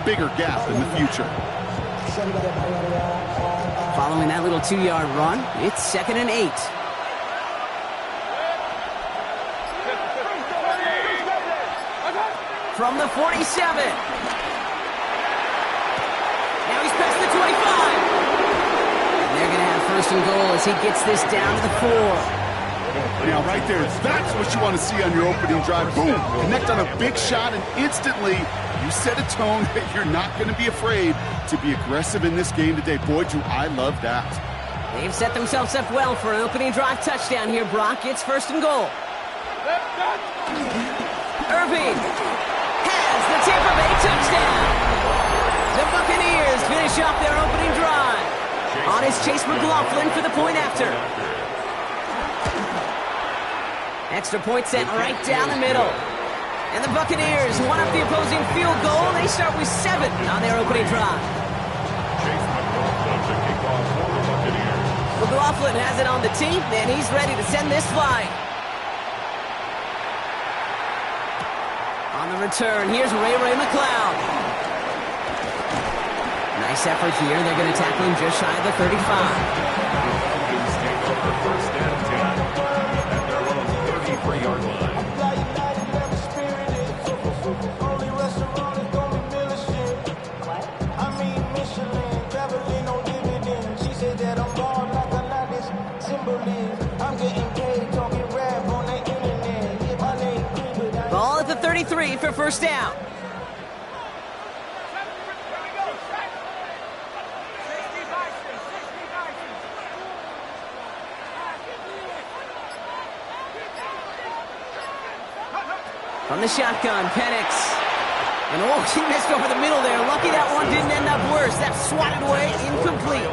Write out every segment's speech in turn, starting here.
bigger gap in the future. Following that little 2-yard run, it's 2nd and 8. From the 47. Now he's past the 25. And they're going to have 1st and goal as he gets this down to the 4. Now, right there, that's what you want to see on your opening drive. Boom! Connect on a big shot, and instantly you set a tone that you're not going to be afraid to be aggressive in this game today. Boy, do I love that. They've set themselves up well for an opening drive touchdown here, Brock. It's 1st and goal. Irving has the Tampa Bay touchdown. The Buccaneers finish off their opening drive. On is Chase McLaughlin for the point after. Extra point sent right down the middle. And the Buccaneers one up the opposing field goal. They start with 7 on their opening drive. McLaughlin has it on the tee, and he's ready to send this flying. On the return, here's Ray McLeod. Nice effort here. They're going to tackle him just shy of the 35. Ball at the 33 for 1st down. From the shotgun, Penix. And oh, he missed over the middle there. Lucky that one didn't end up worse. That swatted away, incomplete.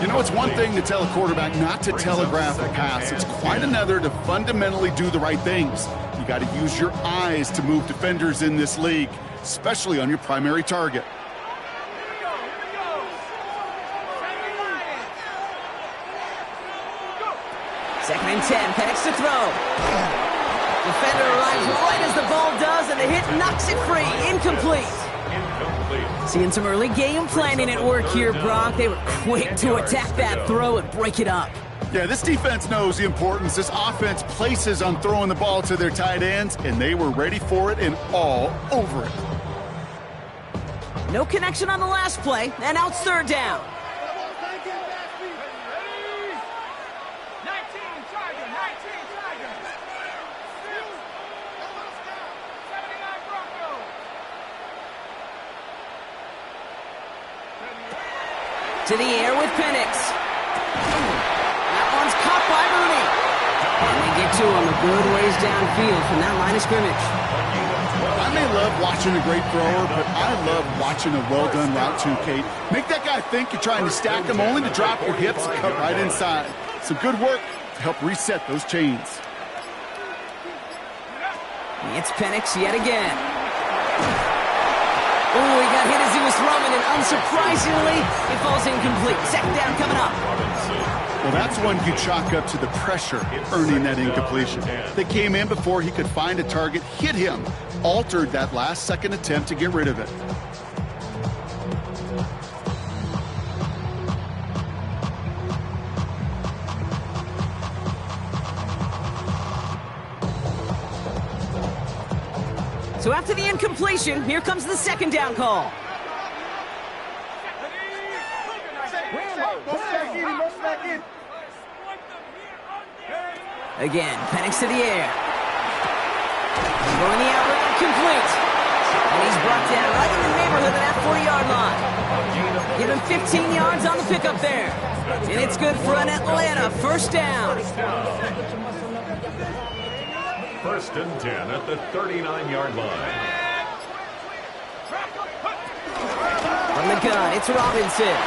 You know, it's one thing to tell a quarterback not to telegraph a pass. It's quite another to fundamentally do the right things. You got to use your eyes to move defenders in this league, especially on your primary target. Second and 10, Penix to throw. Defender arrives right as the ball does, and the hit knocks it free. Incomplete. Seeing some early game planning at work here, Brock. They were quick to attack that throw and break it up. Yeah, this defense knows the importance this offense places on throwing the ball to their tight ends, and they were ready for it and all over it. No connection on the last play, and now it's 3rd down. To the air with Penix. That one's caught by Mooney. And they get to him a good ways downfield from that line of scrimmage. I may love watching a great thrower, but I love watching a well-done route too, Kate. Make that guy think you're trying to stack him only to drop your hips and cut right inside. Some good work to help reset those chains. It's Penix yet again. Oh, he got hit as he was throwing, and unsurprisingly, it falls incomplete. 2nd down coming up. Well, that's one you chalk up to the pressure earning that incompletion. They came in before he could find a target, hit him, altered that last-second attempt to get rid of it. So after the incompletion, here comes the 2nd down call. Again, Penix to the air. Going the out route, complete. And he's brought down right in the neighborhood of that 40-yard line. Give him 15 yards on the pickup there. And it's good for an Atlanta 1st down. 1st and 10 at the 39-yard line. From the gun, it's Robinson.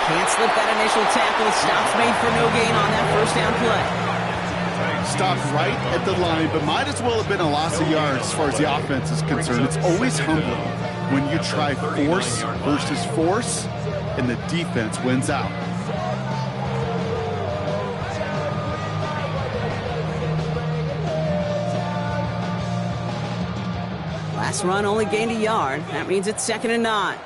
Can't slip that initial tackle. Stops made for no gain on that 1st down play. Stopped right at the line, but might as well have been a loss of yards as far as the offense is concerned. It's always humbling when you try force versus force, and the defense wins out. Last run only gained a yard. That means it's 2nd and 9.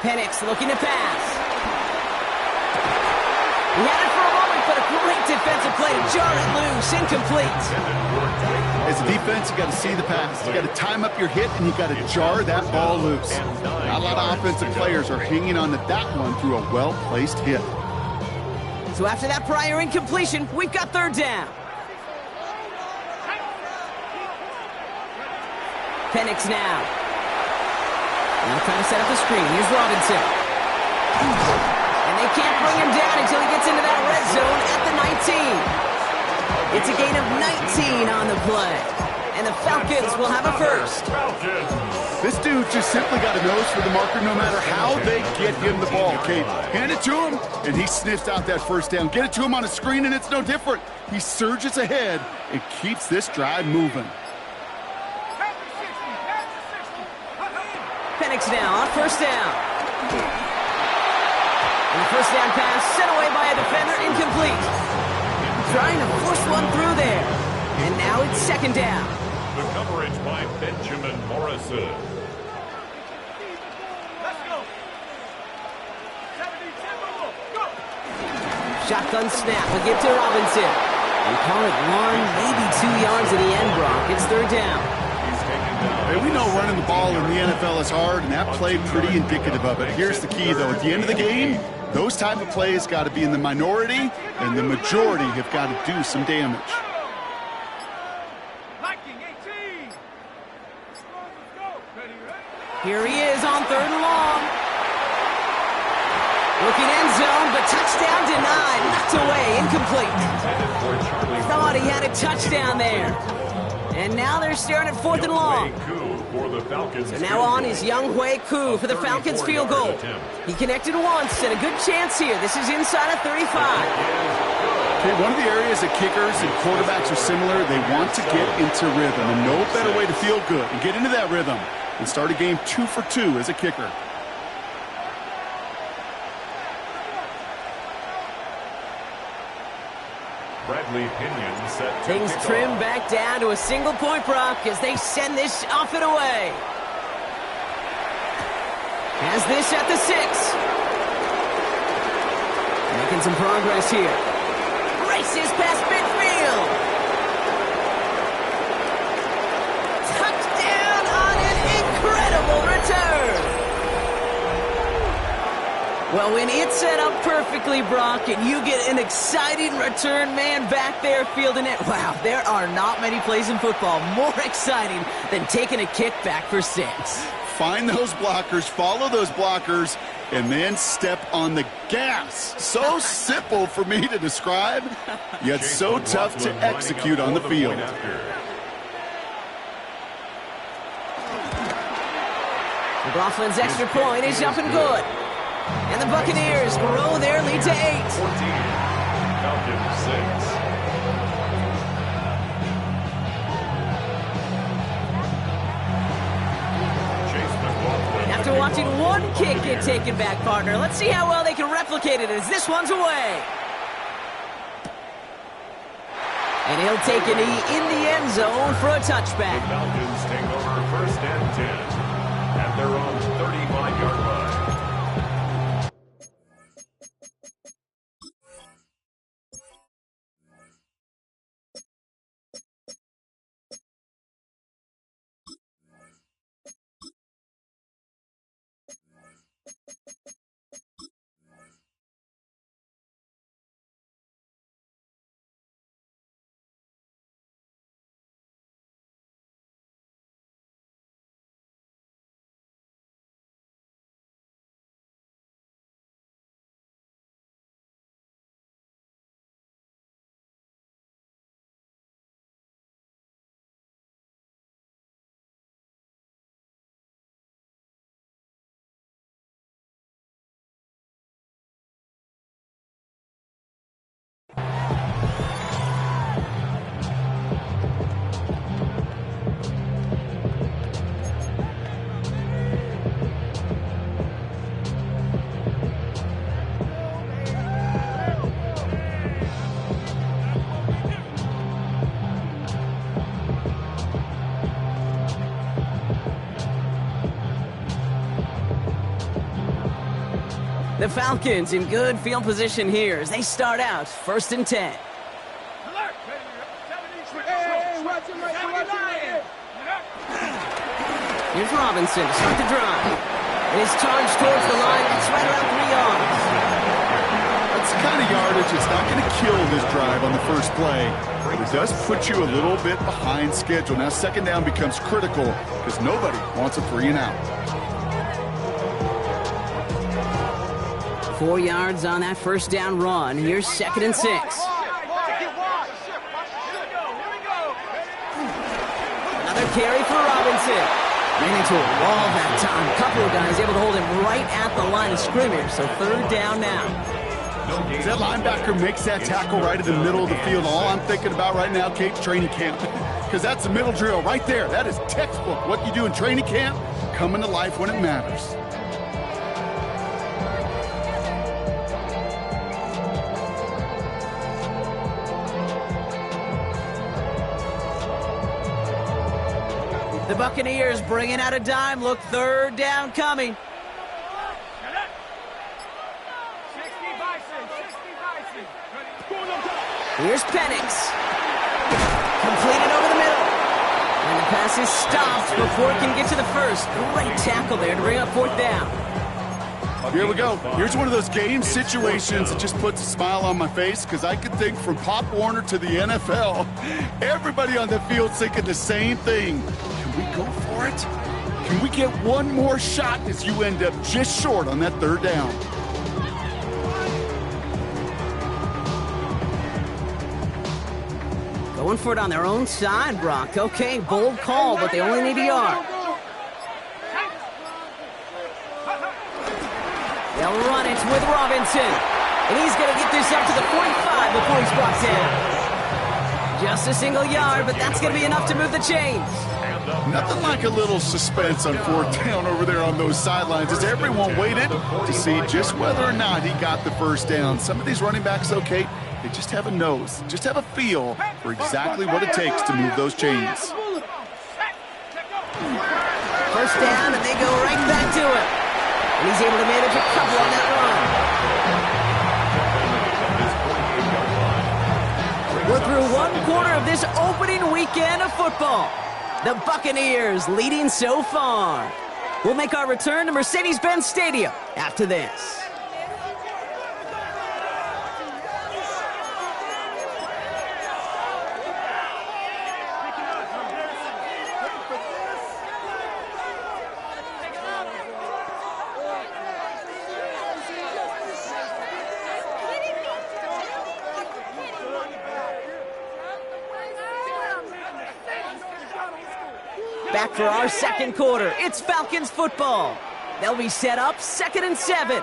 Penix looking to pass. He had it for a moment, but a great defensive play to jar it loose. Incomplete. As a defense, you got to see the pass. You got to time up your hit, and you got to jar that ball loose. Not a lot of offensive players are hanging on to that one through a well-placed hit. So after that prior incompletion, we've got 3rd down. Penix now. Now trying to set up a screen. Here's Robinson. And they can't bring him down until he gets into that red zone at the 19. It's a gain of 19 on the play. And the Falcons will have a first. This dude just simply got a nose for the marker no matter how they get him the ball, Kate. Hand it to him, and he sniffs out that first down. Get it to him on a screen, and it's no different. He surges ahead and keeps this drive moving. Penix now on 1st down. And the 1st down pass sent away by a defender, incomplete. Trying to force one through there. And now it's 2nd down. The coverage by Benjamin Morrison. Shotgun snap, we'll give to Robinson. We call it 1, maybe 2 yards at the end, Brock. It's 3rd down. Hey, we know running the ball in the NFL is hard, and that play pretty indicative of it. Here's the key, though. At the end of the game, those type of plays got to be in the minority, and the majority have got to do some damage. Here he is on 3rd and long. Looking end zone, but touchdown denied. Knocked away, incomplete. Thought he had a touchdown there. And now they're staring at 4th and long. So now on is Young Hui Koo for the Falcons field goal. He connected once and a good chance here. This is inside of 35. Okay, one of the areas that kickers and quarterbacks are similar, they want to get into rhythm. And no better way to feel good and get into that rhythm and start a game 2 for 2 as a kicker. Things trim back down to a single point, Brock, as they send this off and away. Has this at the 6. Making some progress here. Races past midfield. Touchdown on an incredible return. Well, when it's set up perfectly, Brock, and you get an exciting return man back there fielding it, wow, there are not many plays in football more exciting than taking a kick back for 6. Find those blockers, follow those blockers, and then step on the gas. So simple for me to describe, yet so tough to execute on the field. McLaughlin's extra point is up and good. And the Buccaneers grow their lead to 8. 14, Falcons 6. After watching one kick get taken back, partner, let's see how well they can replicate it as this one's away. And he'll take a knee in the end zone for a touchback. The Falcons take over 1st and 10 at their own 35-yard line. The Falcons in good field position here as they start out 1st and 10. Here's Robinson to start the drive. And his charge towards the line, it's right around 3 yards. That's the kind of yardage it's not going to kill this drive on the first play. But it does put you a little bit behind schedule. Now 2nd down becomes critical because nobody wants a 3 and out. 4 yards on that 1st down run. Here's 2nd and 6. Another carry for Robinson. Ran into a wall that time. A couple of guys able to hold him right at the line of scrimmage. So 3rd down now. That linebacker makes that tackle right in the middle of the field. All I'm thinking about right now, Kate's training camp. Because that's the middle drill right there. That is textbook. What you do in training camp, coming to life when it matters. The Buccaneers bringing out a dime. Look, 3rd down coming. Here's Penix. Completed over the middle. And the pass is stopped before it can get to the first. Great tackle there to bring up 4th down. Here we go. Here's one of those game situations that just puts a smile on my face because I could think from Pop Warner to the NFL, everybody on the field thinking the same thing. Can we go for it? Can we get one more shot as you end up just short on that 3rd down? Going for it on their own side, Brock. Okay, bold call, but they only need a yard. They'll run it with Robinson. And he's going to get this up to the 45 before he's brought down. Just a single yard, but that's going to be enough to move the chains. Nothing like a little suspense on 4th down over there on those sidelines as everyone waited to see just whether or not he got the 1st down. Some of these running backs, okay, they just have a nose, just have a feel for exactly what it takes to move those chains. 1st down, and they go right back to it. And he's able to manage a couple on that run. We're through 1 quarter of this opening weekend of football. The Buccaneers leading so far. We'll make our return to Mercedes-Benz Stadium after this. Back for our 2nd quarter. It's Falcons football. They'll be set up 2nd and 7. Ooh,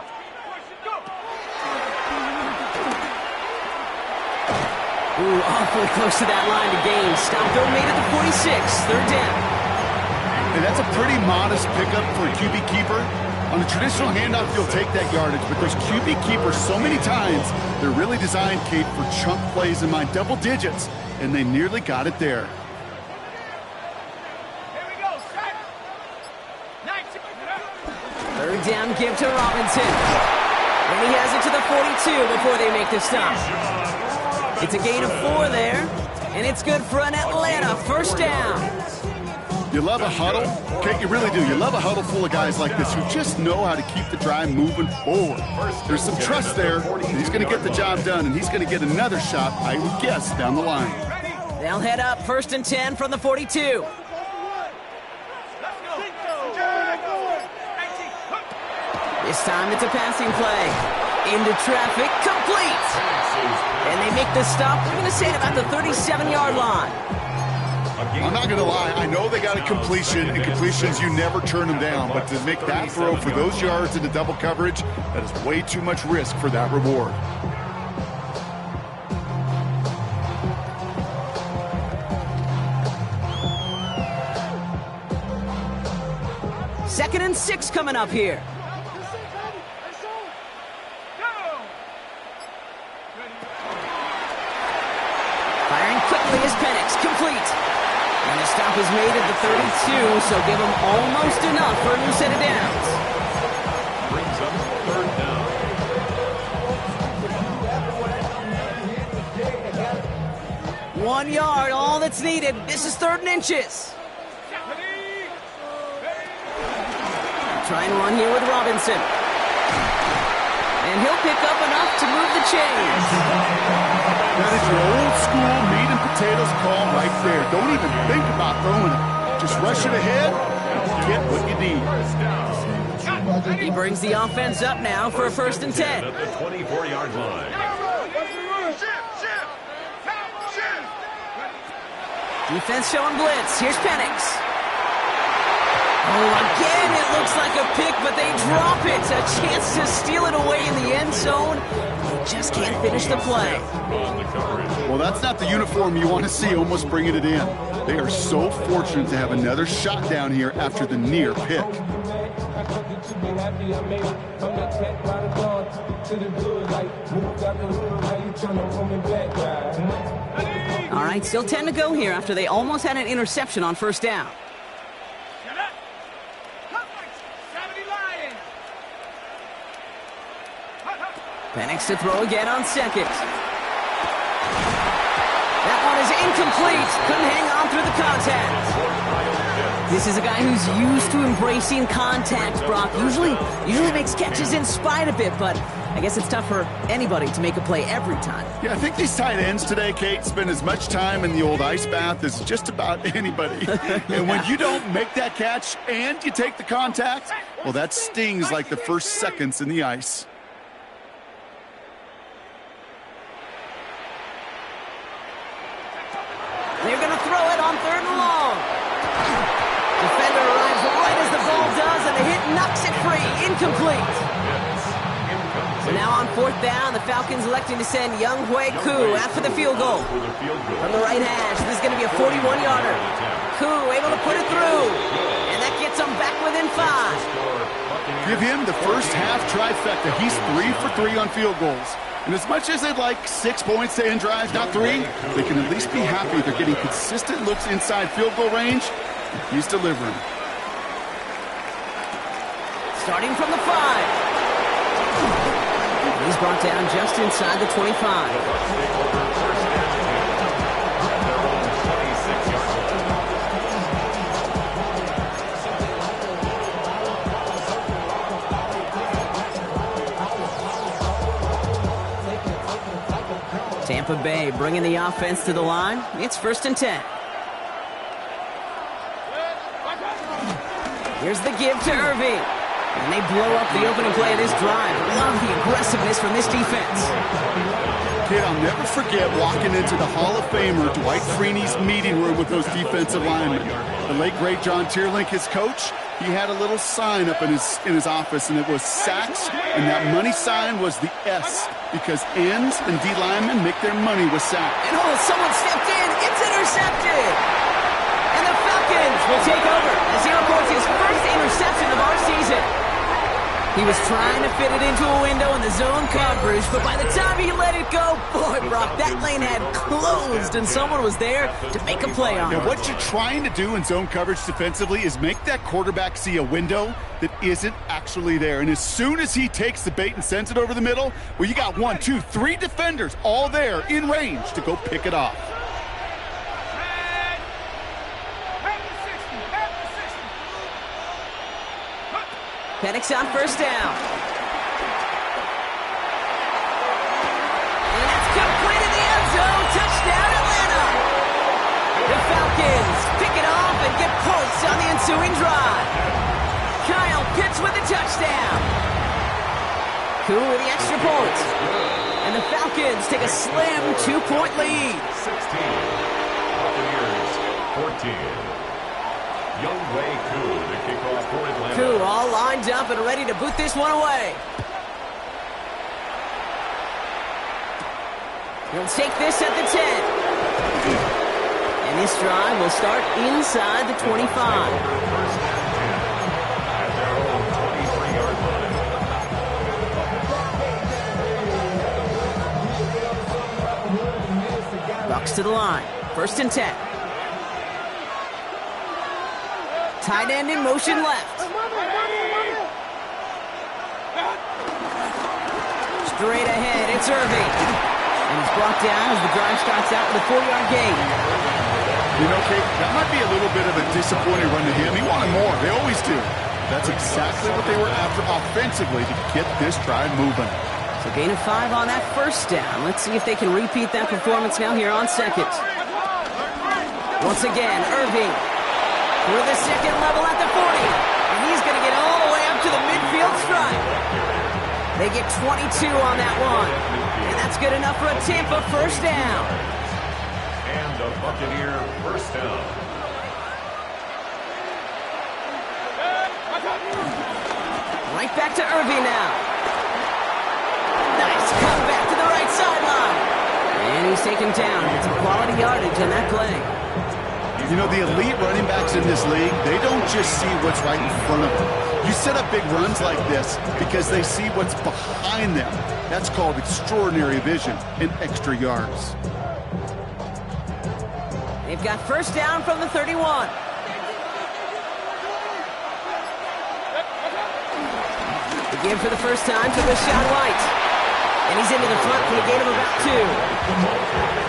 awfully close to that line to gain. Stop though made at the 46. 3rd down. And that's a pretty modest pickup for a QB keeper. On a traditional handoff, you'll take that yardage, but those QB keepers, so many times, they're really designed, Kate, for chunk plays in my double digits, and they nearly got it there. 3rd down give to Robinson. And he has it to the 42 before they make the stop. It's a gain of 4 there, and it's good for an Atlanta 1st down. You love a huddle? Okay, you really do. You love a huddle full of guys like this who just know how to keep the drive moving forward. There's some trust there. He's going to get the job done, and he's going to get another shot, I would guess, down the line. They'll head up 1st and 10 from the 42. This time it's a passing play. Into traffic, complete. And they make the stop, we're going to say at about the 37-yard line. I'm not going to lie. I know they got a completion, and completions, you never turn them down. But to make that throw for those yards into double coverage, that is way too much risk for that reward. Second and 6 coming up here. Firing quickly is Penix, complete. And the stop is made at the 32, so give them almost enough for a new set of downs. Brings up 3rd down. 1 yard, all that's needed. This is 3rd and inches. Try and run here with Robinson. And he'll pick up enough to move the chains. That is your old school meat and potatoes call right there. Don't even think about throwing it. Just rush it ahead and get what you need. He brings the offense up now for a 1st and 10. At the 24-yard line. Defense showing blitz. Here's Penix. Oh, again, it looks like a pick, but they drop it. A chance to steal it away in the end zone. They just can't finish the play. Well, that's not the uniform you want to see almost bringing it in. They are so fortunate to have another shot down here after the near pick. All right, still 10 to go here after they almost had an interception on 1st down. Penix to throw again on 2nd. That one is incomplete. Couldn't hang on through the contact. This is a guy who's used to embracing contact, Brock. Usually makes catches in spite of it, but I guess it's tough for anybody to make a play every time. Yeah, I think these tight ends today, Kate, spend as much time in the old ice bath as just about anybody. And when you don't make that catch and you take the contact, well, that stings like the first seconds in the ice. They're going to throw it on 3rd and long. Defender arrives right as the ball does, and the hit knocks it free. Incomplete. So now on 4th down, the Falcons electing to send Younghoe Koo after the field goal. From the right hash, this is going to be a 41-yarder. Koo able to put it through, and that gets them back within 5. Give him the first half trifecta. He's 3 for 3 on field goals. And as much as they'd like 6 points to end drives, not 3, they can at least be happy they're getting consistent looks inside field goal range. He's delivering. Starting from the 5. He's brought down just inside the 25. Tampa Bay bringing the offense to the line. It's 1st and 10. Here's the give to Irving. And they blow up the opening play of this drive. Love the aggressiveness from this defense. Kid, I'll never forget walking into the Hall of Famer Dwight Freeney's meeting room with those defensive linemen. The late, great John Tierlink, his coach, he had a little sign up in his office, and it was sacks, and that money sign was the S, because ends and D linemen make their money with sacks. And someone stepped in. It's intercepted. And the Falcons will take over as he reports his first interception of our season. He was trying to fit it into a window in the zone coverage, but by the time he let it go, boy, Brock, that lane had closed, and someone was there to make a play on it. Now, what you're trying to do in zone coverage defensively is make that quarterback see a window that isn't actually there. And as soon as he takes the bait and sends it over the middle, well, you got 1, 2, 3 defenders all there in range to go pick it off. Penix on 1st down. And that's complete in the end zone. Touchdown, Atlanta. The Falcons pick it off and get points on the ensuing drive. Kyle Pitts with a touchdown. Koo with the extra point. And the Falcons take a slim 2-point lead. 16. Buccaneers, 14. Younghoe Koo to kick off for Atlanta. Koo all lined up and ready to boot this one away. He'll take this at the 10. And this drive will start inside the 25. First and 10 at their own 23-yard line. Bucks to the line. 1st and 10. Tight end in motion left. Straight ahead, it's Irving. And he's brought down as the drive starts out with a 4-yard gain. You know, Kate, that might be a little bit of a disappointing run to him. He wanted more. They always do. That's exactly what they were after offensively to get this drive moving. So gain of 5 on that first down. Let's see if they can repeat that performance now here on second. Once again, Irving through the second level at the 40. And he's going to get all the way up to the midfield stripe. They get 22 on that one. And that's good enough for a Tampa first down. And the Buccaneer first down. Right back to Irving now. Nice comeback to the right sideline. And he's taken down. It's a quality yardage in that play. You know, the elite running backs in this league, they don't just see what's right in front of them. You set up big runs like this because they see what's behind them. That's called extraordinary vision and extra yards. They've got first down from the 31. The give for the first time to Rashawn White. And he's into the front for a gain of about 2.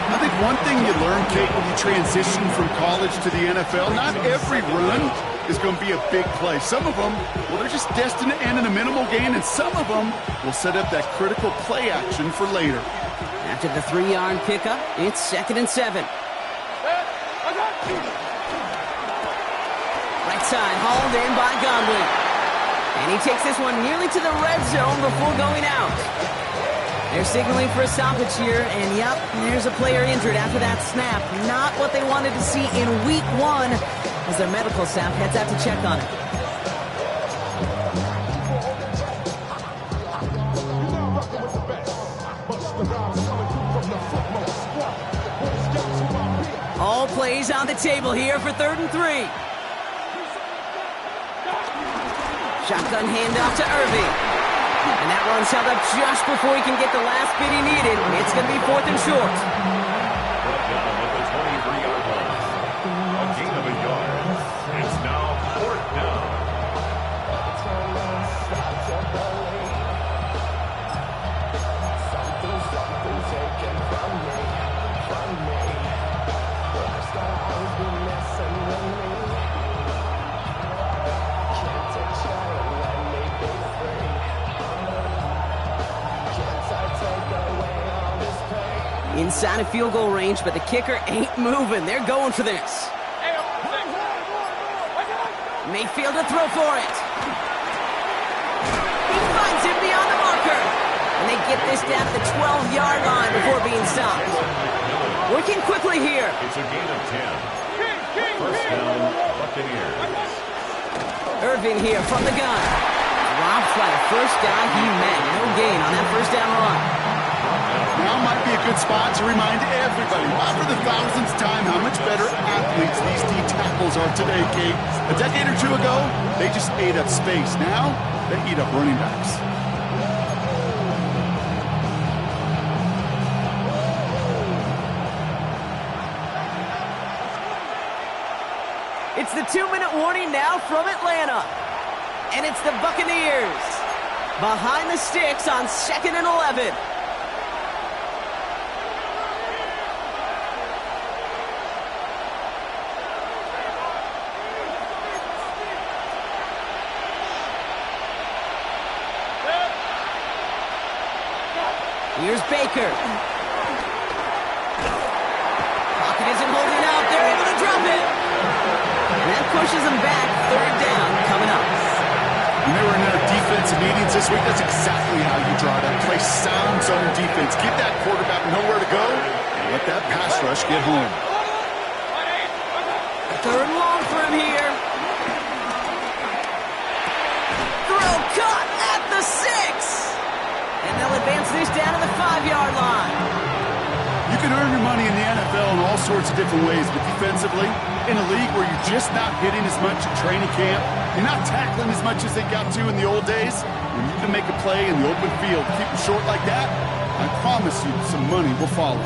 I think one thing you learn, Kate, when you transition from college to the NFL, not every run is going to be a big play. Some of them, well, they're just destined to end in a minimal gain, and some of them will set up that critical play action for later. After the 3-yard pickup, it's 2nd and 7. Right side, hauled in by Godwin. And he takes this one nearly to the red zone before going out. They're signaling for a stoppage here, and yep, there's a player injured after that snap. Not what they wanted to see in week 1 as their medical staff heads out to check on it. All plays on the table here for 3rd and 3. Shotgun handoff to Irving. And that one's held up just before he can get the last bit he needed. It's going to be 4th and short. Brought down at the 23-yard line. A gain of a yard. It's now 4th down. Inside of field goal range, but the kicker ain't moving. They're going for this. Mayfield to throw for it. He finds him beyond the marker. And they get this down to the 12-yard line before being stopped. Working quickly here. It's a gain of 10. First down, Buccaneers. Irving here from the gun. Dropped by the first guy he met. No gain on that first down run. Now might be a good spot to remind everybody, not for the thousandth time, how much better athletes these D tackles are today, Kate. A decade or 2 ago, they just ate up space. Now, they eat up running backs. It's the 2-minute warning now from Atlanta. And it's the Buccaneers behind the sticks on 2nd and 11. Here's Baker. Pocket isn't holding up. They're able to drop it. And that pushes them back. 3rd down coming up. When they were in their defensive meetings this week, that's exactly how you draw that. Play sound zone defense. Give that quarterback nowhere to go, and let that pass rush get home. 3rd and long for him here. Throw caught at the 6. And they'll advance this down to the 5-yard line. You can earn your money in the NFL in all sorts of different ways, but defensively, in a league where you're just not hitting as much at training camp, you're not tackling as much as they got to in the old days, when you can make a play in the open field, keep it short like that, I promise you some money will follow.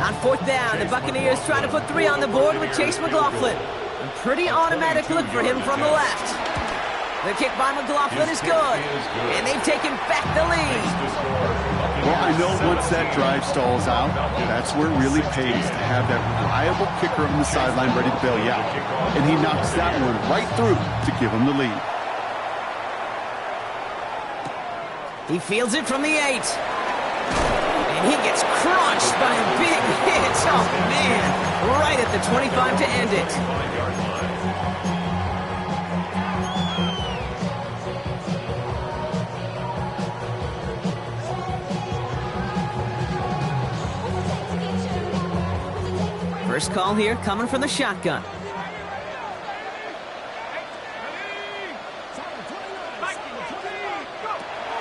On fourth down, the Buccaneers trying to put 3 on the board with Chase McLaughlin. A pretty automatic look for him from the left. The kick by McLaughlin is good, and they've taken back the lead. Well, I know once that drive stalls out, that's where it really pays to have that reliable kicker on the sideline ready to bail you out. And he knocks that one right through to give him the lead. He fields it from the 8. And he gets crushed by a big hit. Oh, man. Right at the 25 to end it. First call here coming from the shotgun.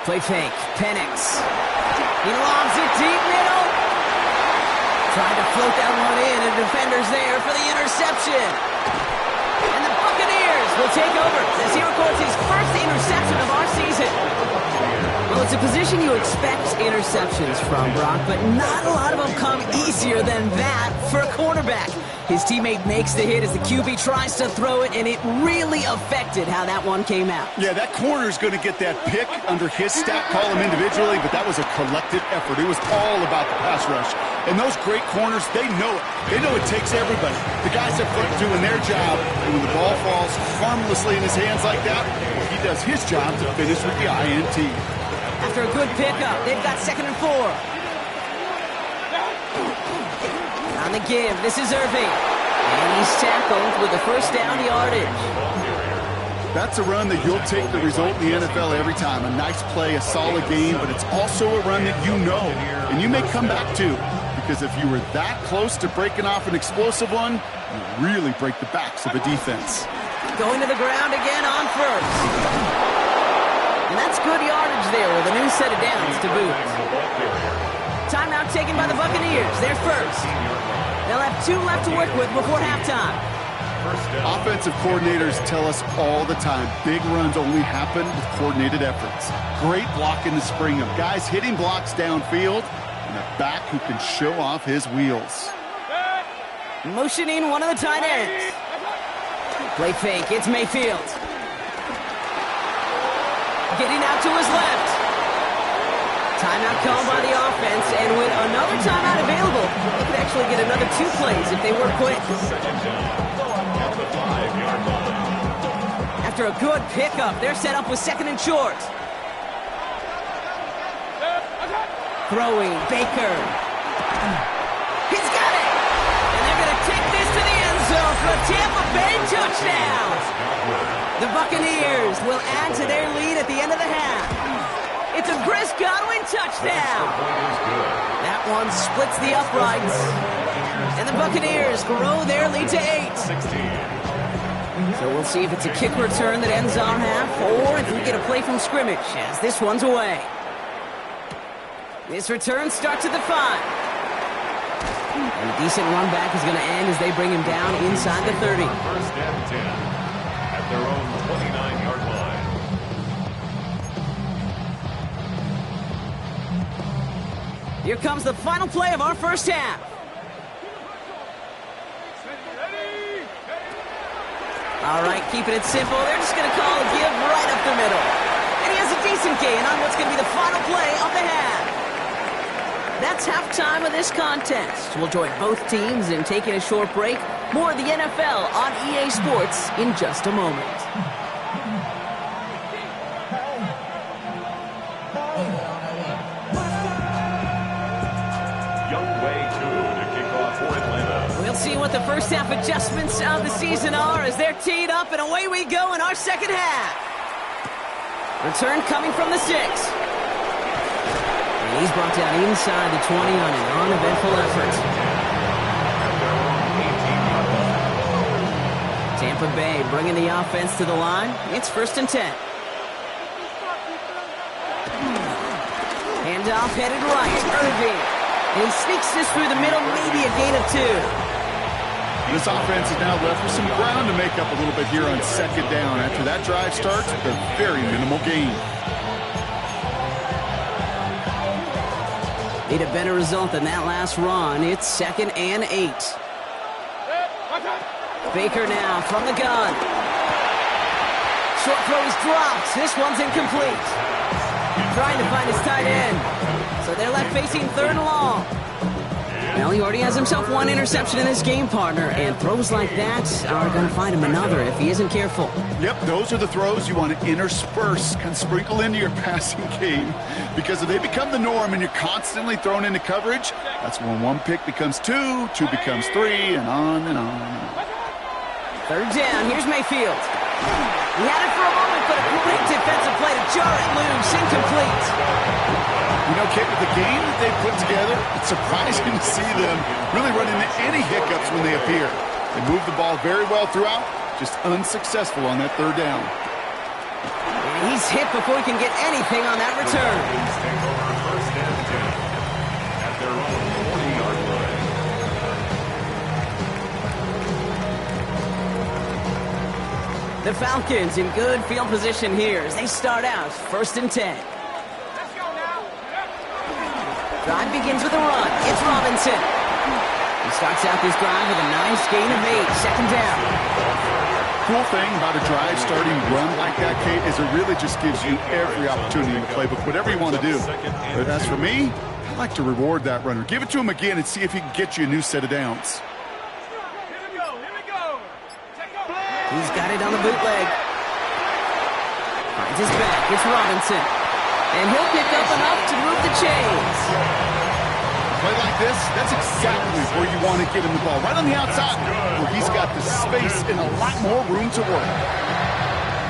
Play fake. Penix. He lobs it deep middle. Trying to float that one in, and defender's there for the interception. And the Buccaneers will take over as he records his first interception of our season. Well, it's a position you expect interceptions from, Brock, but not a lot of them come easier than that for a cornerback. His teammate makes the hit as the QB tries to throw it, and it really affected how that one came out. Yeah, that corner's going to get that pick under his stat column individually, but that was a collective effort. It was all about the pass rush. And those great corners, they know it. They know it takes everybody. The guys up front doing their job, and when the ball falls harmlessly in his hands like that, well, he does his job to finish with the INT. After a good pickup, they've got 2nd and 4. On the give, this is Irving. And he's tackled with the first down yardage. That's a run that you'll take the result in the NFL every time. A nice play, a solid game, but it's also a run that you know and you may come back to. Because if you were that close to breaking off an explosive one, you really break the backs of a defense. Going to the ground again on first. And that's good yardage there with a new set of downs to boot. Timeout taken by the Buccaneers. They're first. They'll have 2 left to work with before halftime. Offensive coordinators tell us all the time, big runs only happen with coordinated efforts. Great blocking to spring them. Guys hitting blocks downfield, and a back who can show off his wheels. Motioning one of the tight ends. Play fake. It's Mayfield. Getting out to his left. Timeout called by the offense, and with another timeout available, they could actually get another 2 plays if they were quick. After a good pickup, they're set up with 2nd and short. Throwing, Baker. He's got it! And they're going to take this to the end zone for a Tampa Bay touchdown! The Buccaneers will add to their lead at the end of the half. It's a Chris Godwin touchdown. That one splits the uprights. And the Buccaneers grow their lead to 8. So we'll see if it's a kick return that ends our half, or if we get a play from scrimmage as this one's away. This return starts at the 5. And a decent run back is going to end as they bring him down inside the 30. First and 10 at their own 29-yard line. Here comes the final play of our first half. All right, keeping it simple. They're just going to call a give right up the middle. And he has a decent gain on what's going to be the final play of the half. That's halftime of this contest. We'll join both teams in taking a short break. More of the NFL on EA Sports in just a moment. We'll see what the first half adjustments of the season are as they're teed up, and away we go in our second half. Return coming from the 6. And he's brought down inside the 20 on an uneventful effort. Tampa Bay bringing the offense to the line. It's 1st and 10. Handoff headed right. Irving. And he sneaks this through the middle, maybe a gain of 2. This offense is now left with some ground to make up a little bit here on 2nd down. After that drive starts with a very minimal gain. Need a better result than that last run. It's 2nd and 8. Baker now from the gun. Short throw is dropped. This one's incomplete. Trying to find his tight end. So they're left facing 3rd and long. Well, he already has himself 1 interception in this game, partner, and throws like that are going to find him another if he isn't careful. Yep, those are the throws you want to intersperse, kind of sprinkle into your passing game, because if they become the norm and you're constantly thrown into coverage, that's when 1 pick becomes 2, 2 becomes 3, and on and on and on. 3rd down, here's Mayfield. He had it for a moment, but a great defensive play to jar it loose, incomplete. You know, Kate, with the game that they put together, it's surprising to see them really run into any hiccups when they appear. They move the ball very well throughout, just unsuccessful on that 3rd down. And he's hit before he can get anything on that return. Take over 1st and 10 at their own 40-yard line. The Falcons in good field position here as they start out 1st and 10. Drive begins with a run. It's Robinson. He starts out this drive with a nice gain of 8. 2nd down. Cool thing about a drive starting run like that, Kate, is it really just gives you every opportunity in the playbook, whatever you want to do. But as for me, I like to reward that runner. Give it to him again and see if he can get you a new set of downs. He's got it on the bootleg. Finds his back. It's Robinson. And he'll pick up enough to move the chains. Play like this, that's exactly where you want to get him the ball. Right on the outside, where he's got the space and a lot more room to work.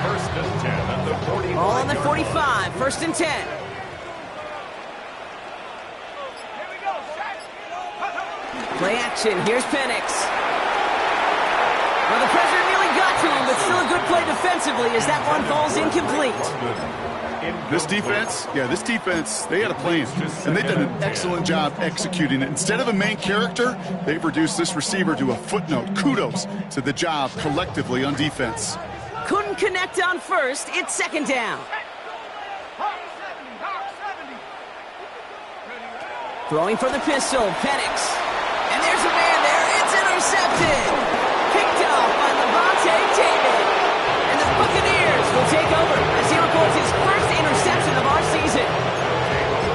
1st and 10 at the 45. Ball on the 45. 1st and 10. Play action. Here's Penix. Well, the pressure nearly got to him, but still a good play defensively as that one falls incomplete. This defense, they had a plan, and they've done an excellent job executing it. Instead of a main character, they've reduced this receiver to a footnote. Kudos to the job collectively on defense. Couldn't connect on 1st. It's 2nd down. Throwing for the pistol, Penix. And there's a man there. It's intercepted. Picked off by Levante David. And the Buccaneers will take over as he records his first interception of our season.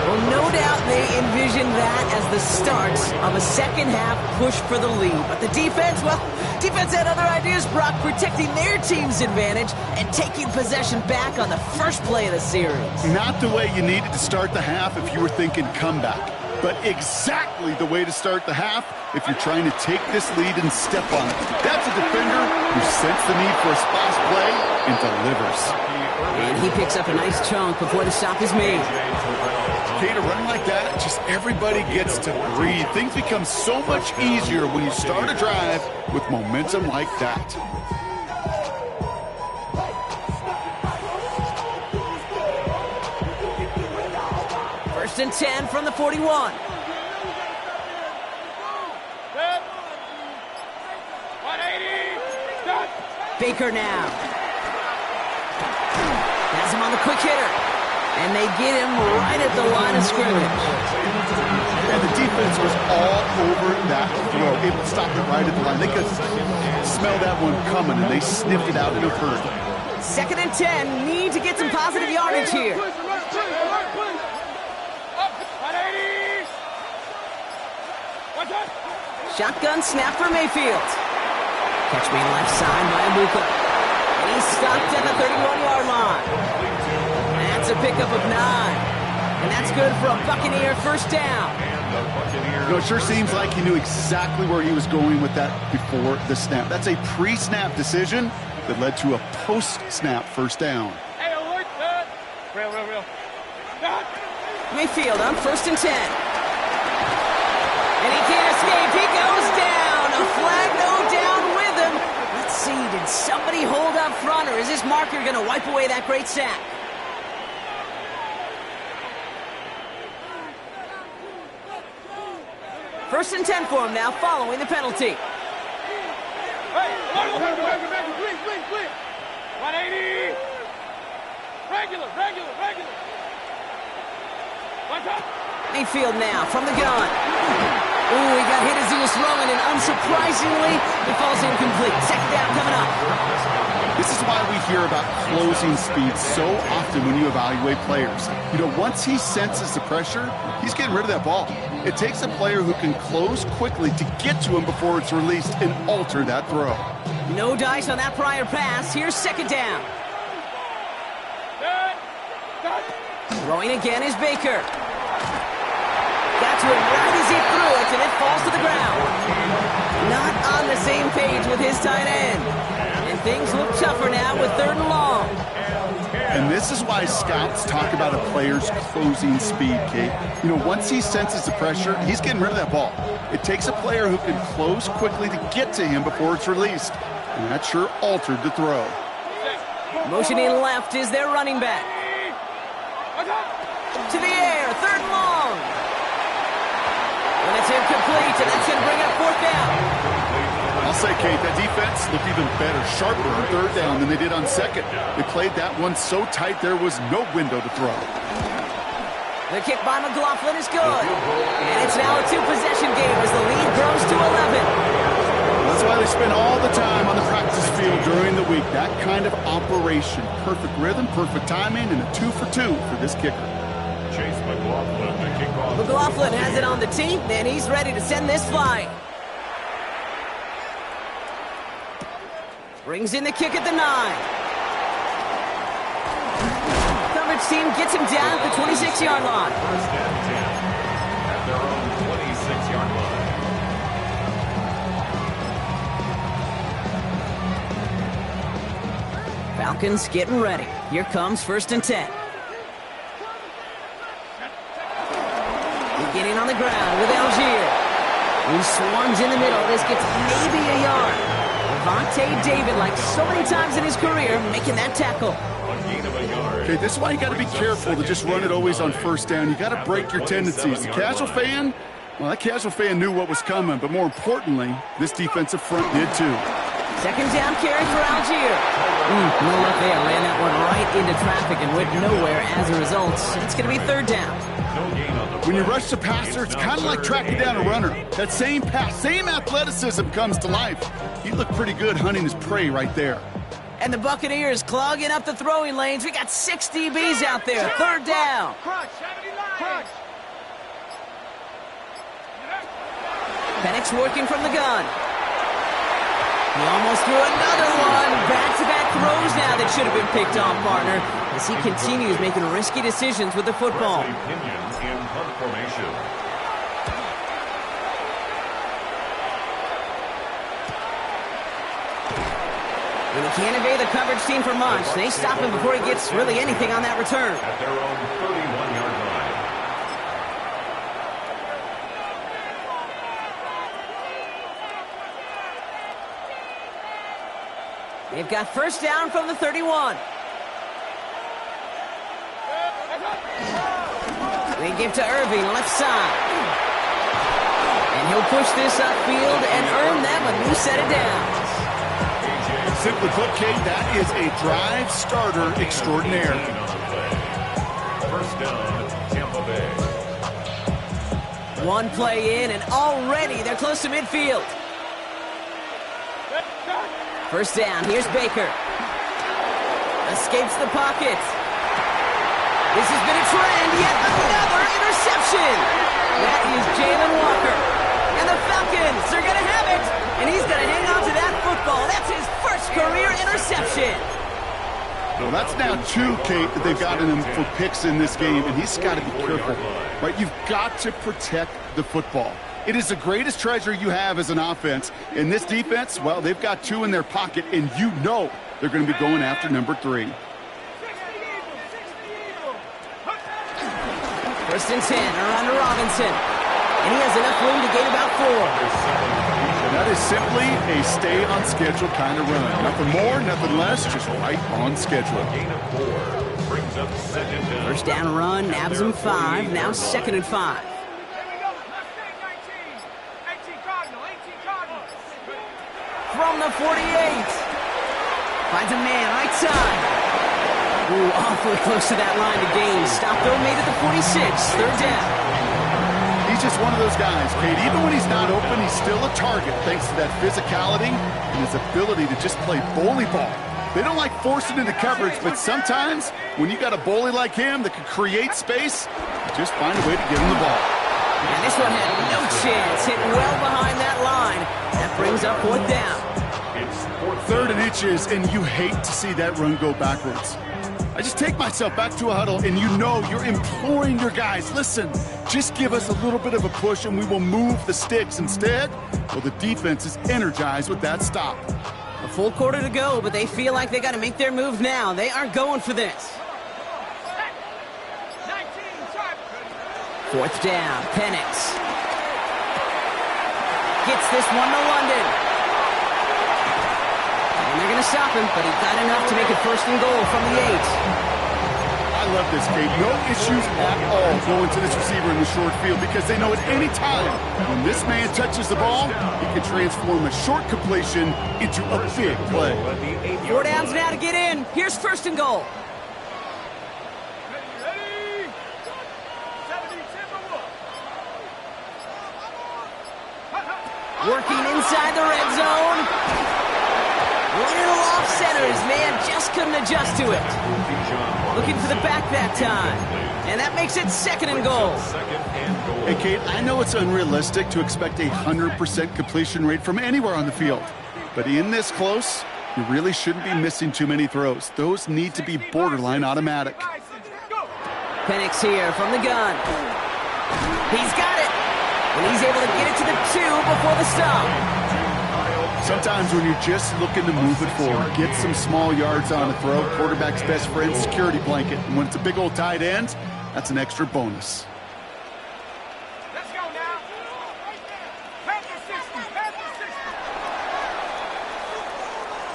Well, no doubt they envisioned that as the start of a second-half push for the lead. But the defense had other ideas, Brock, protecting their team's advantage and taking possession back on the first play of the series. Not the way you needed to start the half if you were thinking comeback, but exactly the way to start the half if you're trying to take this lead and step on it. That's a defender who sensed the need for a splash play and delivers. And he picks up a nice chunk before the stop is made. Kate, a run like that, just everybody gets to breathe. Things become so much easier when you start a drive with momentum like that. First and 10 from the 41. Baker now. Has him on the quick hitter. And they get him right at the line of scrimmage. And the defense was all over that throw, able to stop it right at the line. They could smell that one coming, and they sniffed it out in a hurry. 2nd and 10. Need to get some positive yardage here. Shotgun snap for Mayfield. Catch made left side by Abuka. And he's stopped at the 31-yard line. That's a pickup of 9. And that's good for a Buccaneer first down. You know, it sure seems like he knew exactly where he was going with that before the snap. That's a pre-snap decision that led to a post-snap first down. Hey, alert, real. Mayfield on 1st and 10. And he can't escape. He goes down. A flag no down with him. Let's see, did somebody hold up front, or is this marker going to wipe away that great sack? First and 10 for him now, following the penalty. Hey, please. 180. Regular. One top. Mayfield now from the gun. Ooh, he got hit as he was throwing, and unsurprisingly, it falls incomplete. Second down coming up. This is why we hear about closing speed so often when you evaluate players. You know, once he senses the pressure, he's getting rid of that ball. It takes a player who can close quickly to get to him before it's released and alter that throw. No dice on that prior pass. Here's second down. Throwing again is Baker. Got to it right as he threw it, and it falls to the ground. Not on the same page with his tight end. And things look tougher now with 3rd and long. And this is why scouts talk about a player's closing speed, Kate. You know, once he senses the pressure, he's getting rid of that ball. It takes a player who can close quickly to get to him before it's released. And that sure altered the throw. Motioning left is their running back. To the air, 3rd and long. And it's incomplete, and that's going to bring up 4th down. I'll say, Kate, that defense looked even better, sharper on 3rd down than they did on 2nd. They played that one so tight there was no window to throw. The kick by McLaughlin is good. And it's now a 2-possession game as the lead grows to 11. That's why they spend all the time on the practice field during the week. That kind of operation. Perfect rhythm, perfect timing, and a 2-for-2 for this kicker. Chase McLaughlin, the kickoff. McLaughlin has it on the tee, and he's ready to send this flying. Brings in the kick at the 9. Coverage team gets him down at the 26-yard line. 1st and 10 at their own 26-yard line. Falcons getting ready. Here comes 1st and 10. Beginning on the ground with Algier. He swarms in the middle. This gets maybe a yard. Devontae David, like so many times in his career, making that tackle. A gain of a yard. Okay, this is why you got to be careful to just run it always on 1st down. You got to break your tendencies. The casual fan, well, that casual fan knew what was coming, but more importantly, this defensive front did too. Second down carry for Algier. No luck there. Ran that one right into traffic and went nowhere as a result. It's going to be 3rd down. No gain on the When you rush the passer, it's kind of like tracking down a runner. That same pass, same athleticism comes to life. He looked pretty good hunting his prey right there. And the Buccaneers clogging up the throwing lanes. We got 6 DBs out there. 3rd down. Penix working from the gun. He almost threw another one. Back-to-back throws now that should have been picked off, partner, as he continues making risky decisions with the football. Opinions in punt formation. When he can't evade the coverage team for much, they stop him before he gets really anything on that return. At their own 31-yard line. They've got 1st down from the 31. They give to Irving, left side. And he'll push this upfield and earn them a new set of downs. Simply put, Kate, that is a drive starter extraordinaire. 1st down, Tampa Bay. One play in, and already they're close to midfield. 1st down, here's Baker. Escapes the pocket. This has been a trend, yet another interception. That is Jalen Walker. And the Falcons are going to have it. And he's going to hang on to that football. That's his 1st career interception. Well, that's now 2, Kate, that they've gotten him for picks in this game, and he's got to be careful. Right? You've got to protect the football. It is the greatest treasure you have as an offense. In this defense, well, they've got 2 in their pocket, and you know they're going to be going after number 3. 1st and 10, around to Robinson. And he has enough room to gain about 4. That is simply a stay-on-schedule kind of run. Nothing more, nothing less, just right on schedule. Gain of 4 brings up 2nd down. 1st down run, nabs him 5, now 2nd and 5. From the 48. Finds a man, right side. Ooh, awfully close to that line to gain. Stop though, made it the 46. 3rd down. He's just one of those guys, Kate. Even when he's not open, he's still a target thanks to that physicality and his ability to just play bully ball. They don't like forcing into coverage, but sometimes when you got a bully like him that can create space, you just find a way to get him the ball. And this one had no chance, hit well behind that line. That brings up 4th down. It's 4th 3rd and inches, and you hate to see that run go backwards. I just take myself back to a huddle, and you know you're imploring your guys, listen, just give us a little bit of a push and we will move the sticks. Instead, well, the defense is energized with that stop. A full quarter to go, but they feel like they got to make their move now. They are going for this. 4th down, Penix. Gets this one to London. And they're going to stop him, but he got enough to make it 1st and goal from the 8. I love this, Kate. No issues at all going to this receiver in the short field because they know at any time when this man touches the ball, he can transform a short completion into a big play. 4 downs now to get in. Here's 1st and goal. Working inside the red zone. Little off center. His man just couldn't adjust to it. Looking for the back that time. And that makes it 2nd and goal. Hey, Kate, I know it's unrealistic to expect a 100% completion rate from anywhere on the field. But in this close, you really shouldn't be missing too many throws. Those need to be borderline automatic. Penix here from the gun. He's got it. And he's able to get it to the 2 before the stop. Sometimes when you're just looking to move it forward, get some small yards on a throw, quarterback's best friend, security blanket. And when it's a big old tight end, that's an extra bonus. Let's go now. Pass the 60. Pass the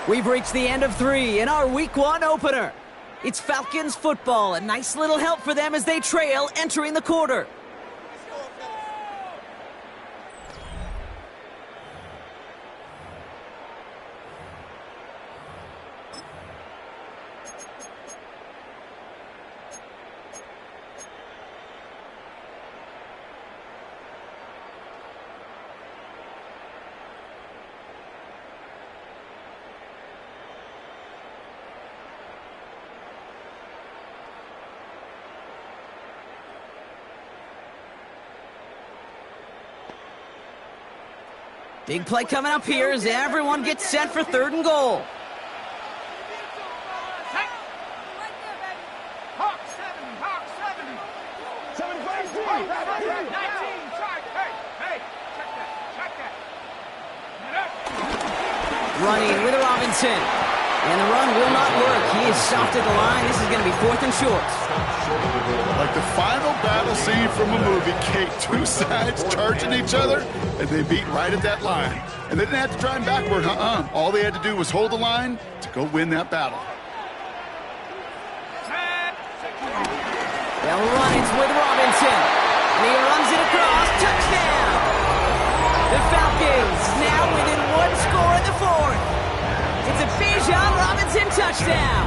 60. We've reached the end of 3 in our Week 1 opener. It's Falcons football. A nice little help for them as they trail entering the quarter. Big play coming up here as everyone gets set for 3rd and goal. Hawk 70. 19. Hey, check that. Running with Robinson. And the run will not work. He is soft at the line. This is going to be 4th and short. Like the final battle scene from a movie, Kate, 2 sides charging each other, and they beat right at that line. And they didn't have to drive backward, All they had to do was hold the line to go win that battle. They'll run it with Robinson. And he runs it across. Touchdown! The Falcons now within 1 score in the 4th. It's a Bijan Robinson touchdown.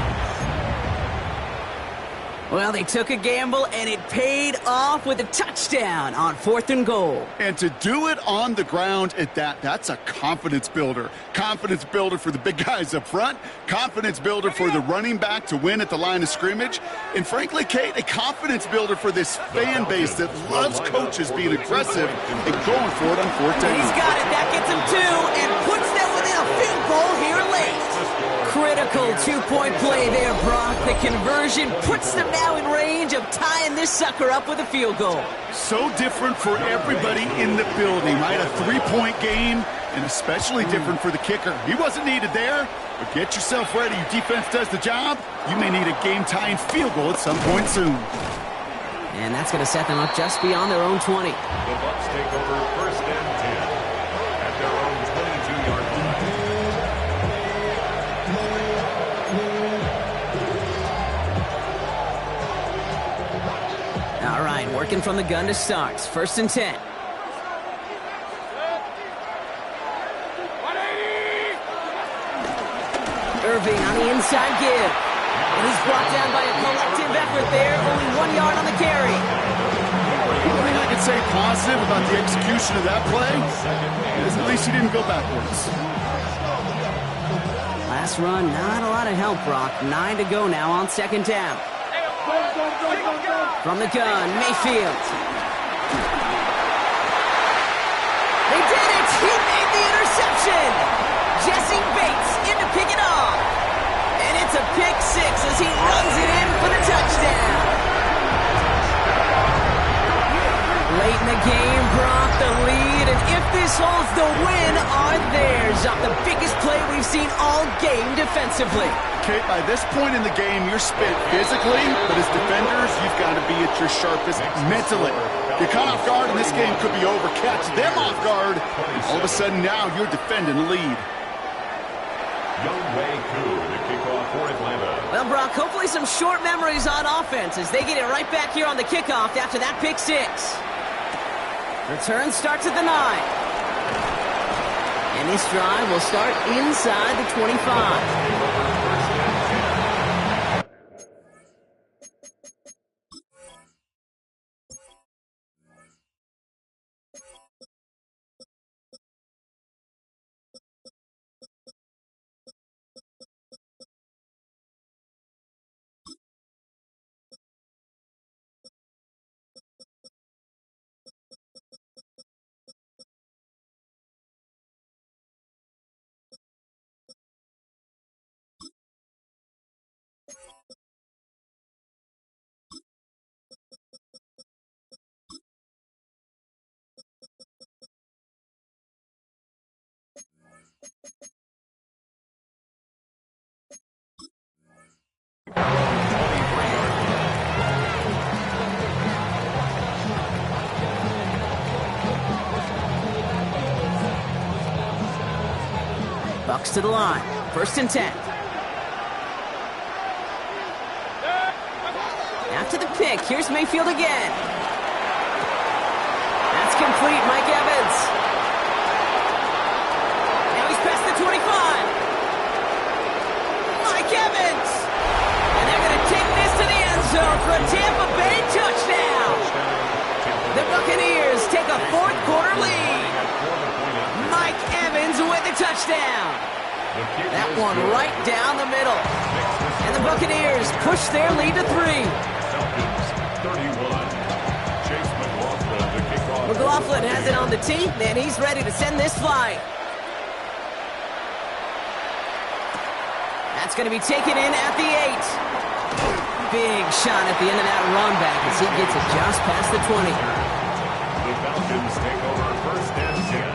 Well, they took a gamble, and it paid off with a touchdown on 4th and goal. And to do it on the ground at that's a confidence builder. Confidence builder for the big guys up front. Confidence builder for the running back to win at the line of scrimmage. And frankly, Kate, a confidence builder for this fan base that loves coaches being aggressive and going for it on 4th down. He's got it. That gets him 2 and puts them within a field goal here late. Critical 2-point play there, Brock. The conversion puts them now in range of tying this sucker up with a field goal. So different for everybody in the building, right? A 3-point game, and especially different for the kicker. He wasn't needed there, but get yourself ready. Your defense does the job. You may need a game-tying field goal at some point soon. And that's going to set them up just beyond their own 20. The Bucs take over 1st and 10 at their own 22-yard line. All right, working from the gun to start. 1st and 10. 180. Irving on the inside give. And he's brought down by a collective effort there. Only 1 yard on the carry. I can can say positive about the execution of that play is at least he didn't go backwards. Last run, not a lot of help, Brock. 9 to go now on second down. From the gun, Mayfield. They did it! He made the interception! Jesse Bates in to pick it off. And it's a pick six as he runs it in for the touchdown. Late in the game, Brock the lead, and if this holds, the win are theirs off the biggest play we've seen all game defensively. Kate, by this point in the game, you're spent physically, but as defenders, you've got to be at your sharpest mentally. Get caught off guard, and this game could be over. Catch them off guard, all of a sudden now you're defending the lead. Younghoe Koo, the kickoff for Atlanta. Well, Brock, hopefully some short memories on offense as they get it right back here on the kickoff after that pick six. Return starts at the 9. And this drive will start inside the 25. Bucks to the line. 1st and 10. After the pick, here's Mayfield again. That's complete, Mike Evans. Now he's past the 25. Mike Evans. And they're going to take this to the end zone for a Tampa Bay touchdown. The Buccaneers take a 4th quarter lead. Mike Evans with the touchdown. That one right down the middle. And the Buccaneers push their lead to 3. Falcons 31. Chase McLaughlin, the kickoff. McLaughlin has it on the tee, and he's ready to send this flight. That's going to be taken in at the 8. Big shot at the end of that run back as he gets it just past the 20. The Falcons take over 1st and 10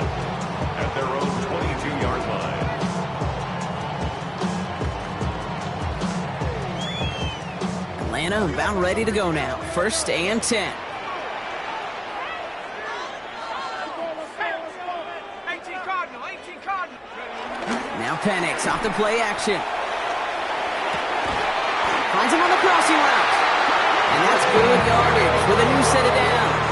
at their own 22-yard line. Atlanta about ready to go now. 1st and 10. 18 Cardinal, 18 Cardinal. Now Penix off the play action. Finds him on the crossing route. And that's good yardage with a new set of downs.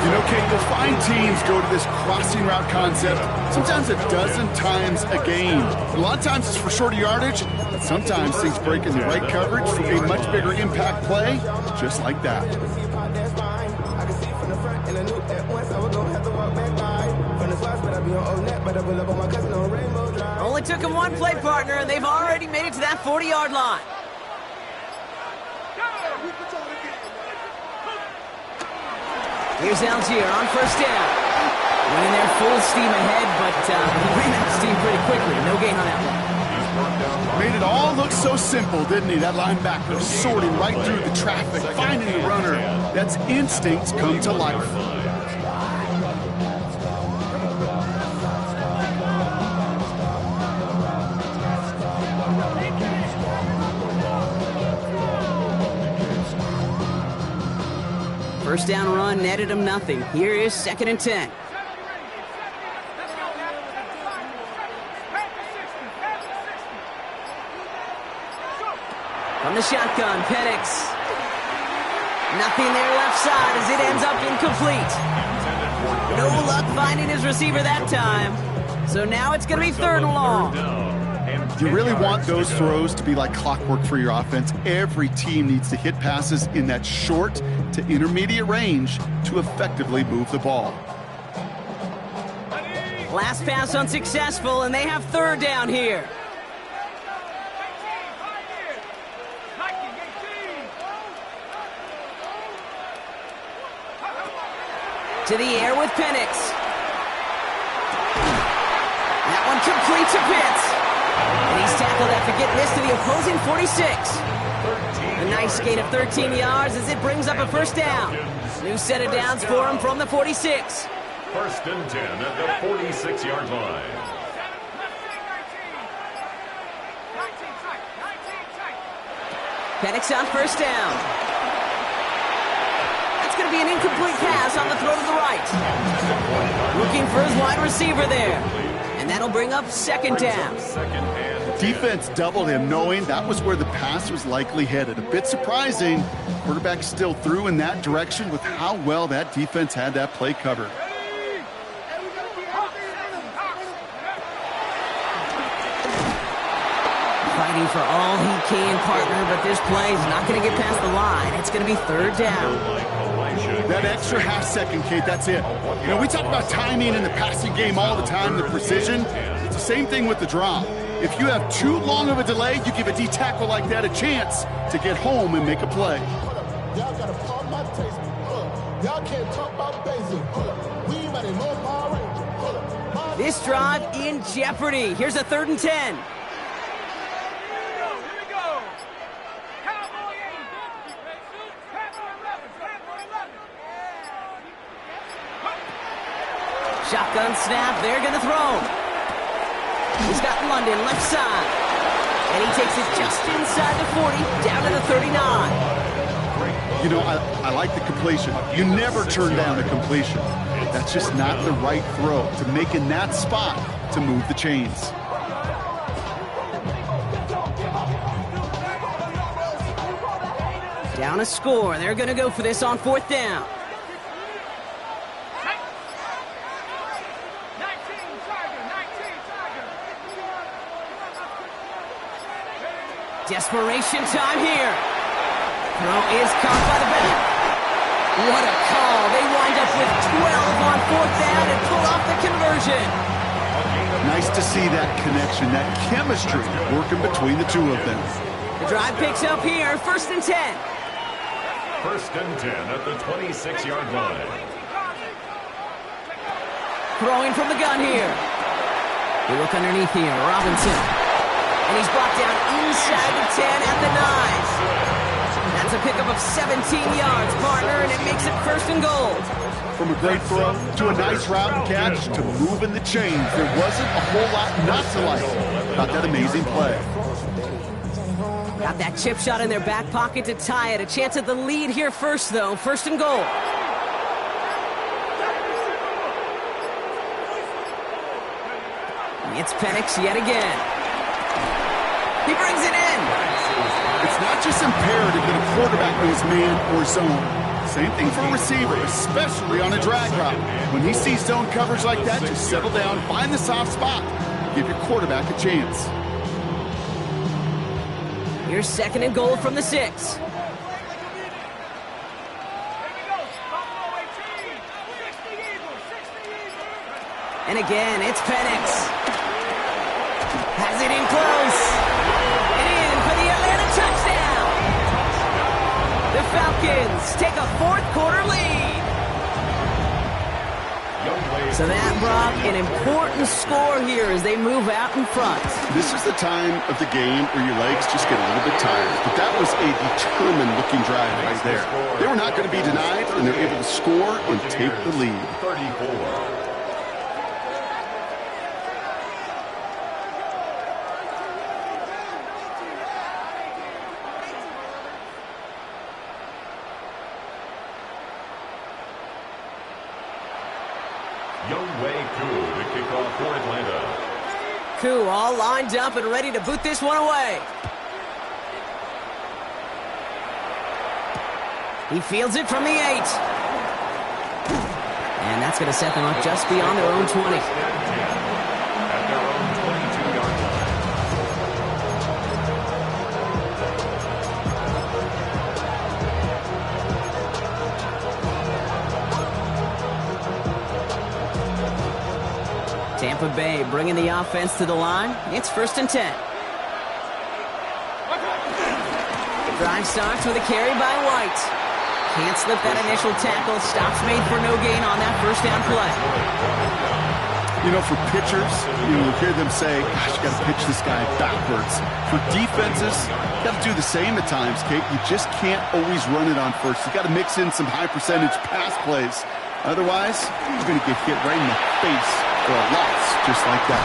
You know, Kate, you'll find teams go to this crossing route concept sometimes a dozen times a game. A lot of times it's for shorter yardage, but sometimes things break in the right coverage for a much bigger impact play, just like that. Only took him one play, partner, and they've already made it to that 40-yard line. Here's Algier on 1st down. Went in there full steam ahead, but he ran out of steam pretty quickly. No gain on that one. Made it all look so simple, didn't he? That linebacker sorting right through the traffic, finding the runner. That's instincts come to life. First down run netted him nothing. Here is 2nd and 10. From the shotgun, Penix. Nothing there left side as it ends up incomplete. No luck finding his receiver that time. So now it's going to be 3rd and long. You really want those throws to be like clockwork for your offense. Every team needs to hit passes in that short to intermediate range to effectively move the ball. Last pass unsuccessful, and they have third down here. To the air with Penix. That one complete to Pitts. And he's tackled after getting this to the opposing 46. A nice gain of 13 yards as it brings up a first down. New set of downs for him from the 46. First and 10 at the 46-yard line. Penix on first down. That's going to be an incomplete pass on the throw to the right. Looking for his wide receiver there. And that'll bring up second down. Defense doubled him, knowing that was where the pass was likely headed. A bit surprising. Quarterback still threw in that direction with how well that defense had that play covered. Fighting for all he can, partner, but this play is not going to get past the line. It's going to be third down. That extra half second, Kate, that's it. You know, we talk about timing in the passing game all the time, the precision. It's the same thing with the drop. If you have too long of a delay, you give a D tackle like that a chance to get home and make a play. Y'all gotta pump my taste. Y'all can't talk about basic. We ain't ready, more Power Ranger. This drive in jeopardy. Here's a 3rd and 10. Shotgun snap, they're going to throw. He's got London left side. And he takes it just inside the 40, down to the 39. You know, I like the completion. You never turn down a completion. That's just not the right throw to make in that spot to move the chains. Down a score. They're going to go for this on 4th down. Desperation time here. Throw is caught by the back. What a call. They wind up with 12 on 4th down and pull off the conversion. Nice to see that connection, that chemistry working between the two of them. The drive picks up here, 1st and 10. First and 10 at the 26-yard line. Throwing from the gun here. We look underneath here, Robinson. And he's brought down inside the 10 at the 9. That's a pickup of 17 yards, partner, and it makes it 1st and goal. From a great throw to a nice route and catch to moving the chains, there wasn't a whole lot not to like about that amazing play. Got that chip shot in their back pocket to tie it. A chance at the lead here first, though. 1st and goal. It's Penix yet again. He brings it in. It's not just imperative that a quarterback knows man or zone. Same thing for a receiver, especially on a drag route. When he sees zone coverage like that, just settle down, find the soft spot, give your quarterback a chance. Here's 2nd and goal from the 6. And again, it's Penix. Has it in close. And in for the Atlanta touchdown. The Falcons take a 4th quarter lead. So that brought an important score here as they move out in front. This is the time of the game where your legs just get a little bit tired. But that was a determined-looking drive right there. They were not going to be denied, and they're able to score and take the lead. 34. All lined up and ready to boot this one away. He fields it from the 8. And that's going to set them up just beyond their own 20. At their own 22-yard line. Tampa Bay bringing the offense to the line. It's 1st and 10. The drive starts with a carry by White. Can't slip that initial tackle. Stops made for no gain on that first down play. You know, for pitchers, you hear them say, gosh, you got to pitch this guy backwards. For defenses, you got to do the same at times, Kate. You just can't always run it on first. You got to mix in some high percentage pass plays. Otherwise, you're going to get hit right in the face for a loss just like that.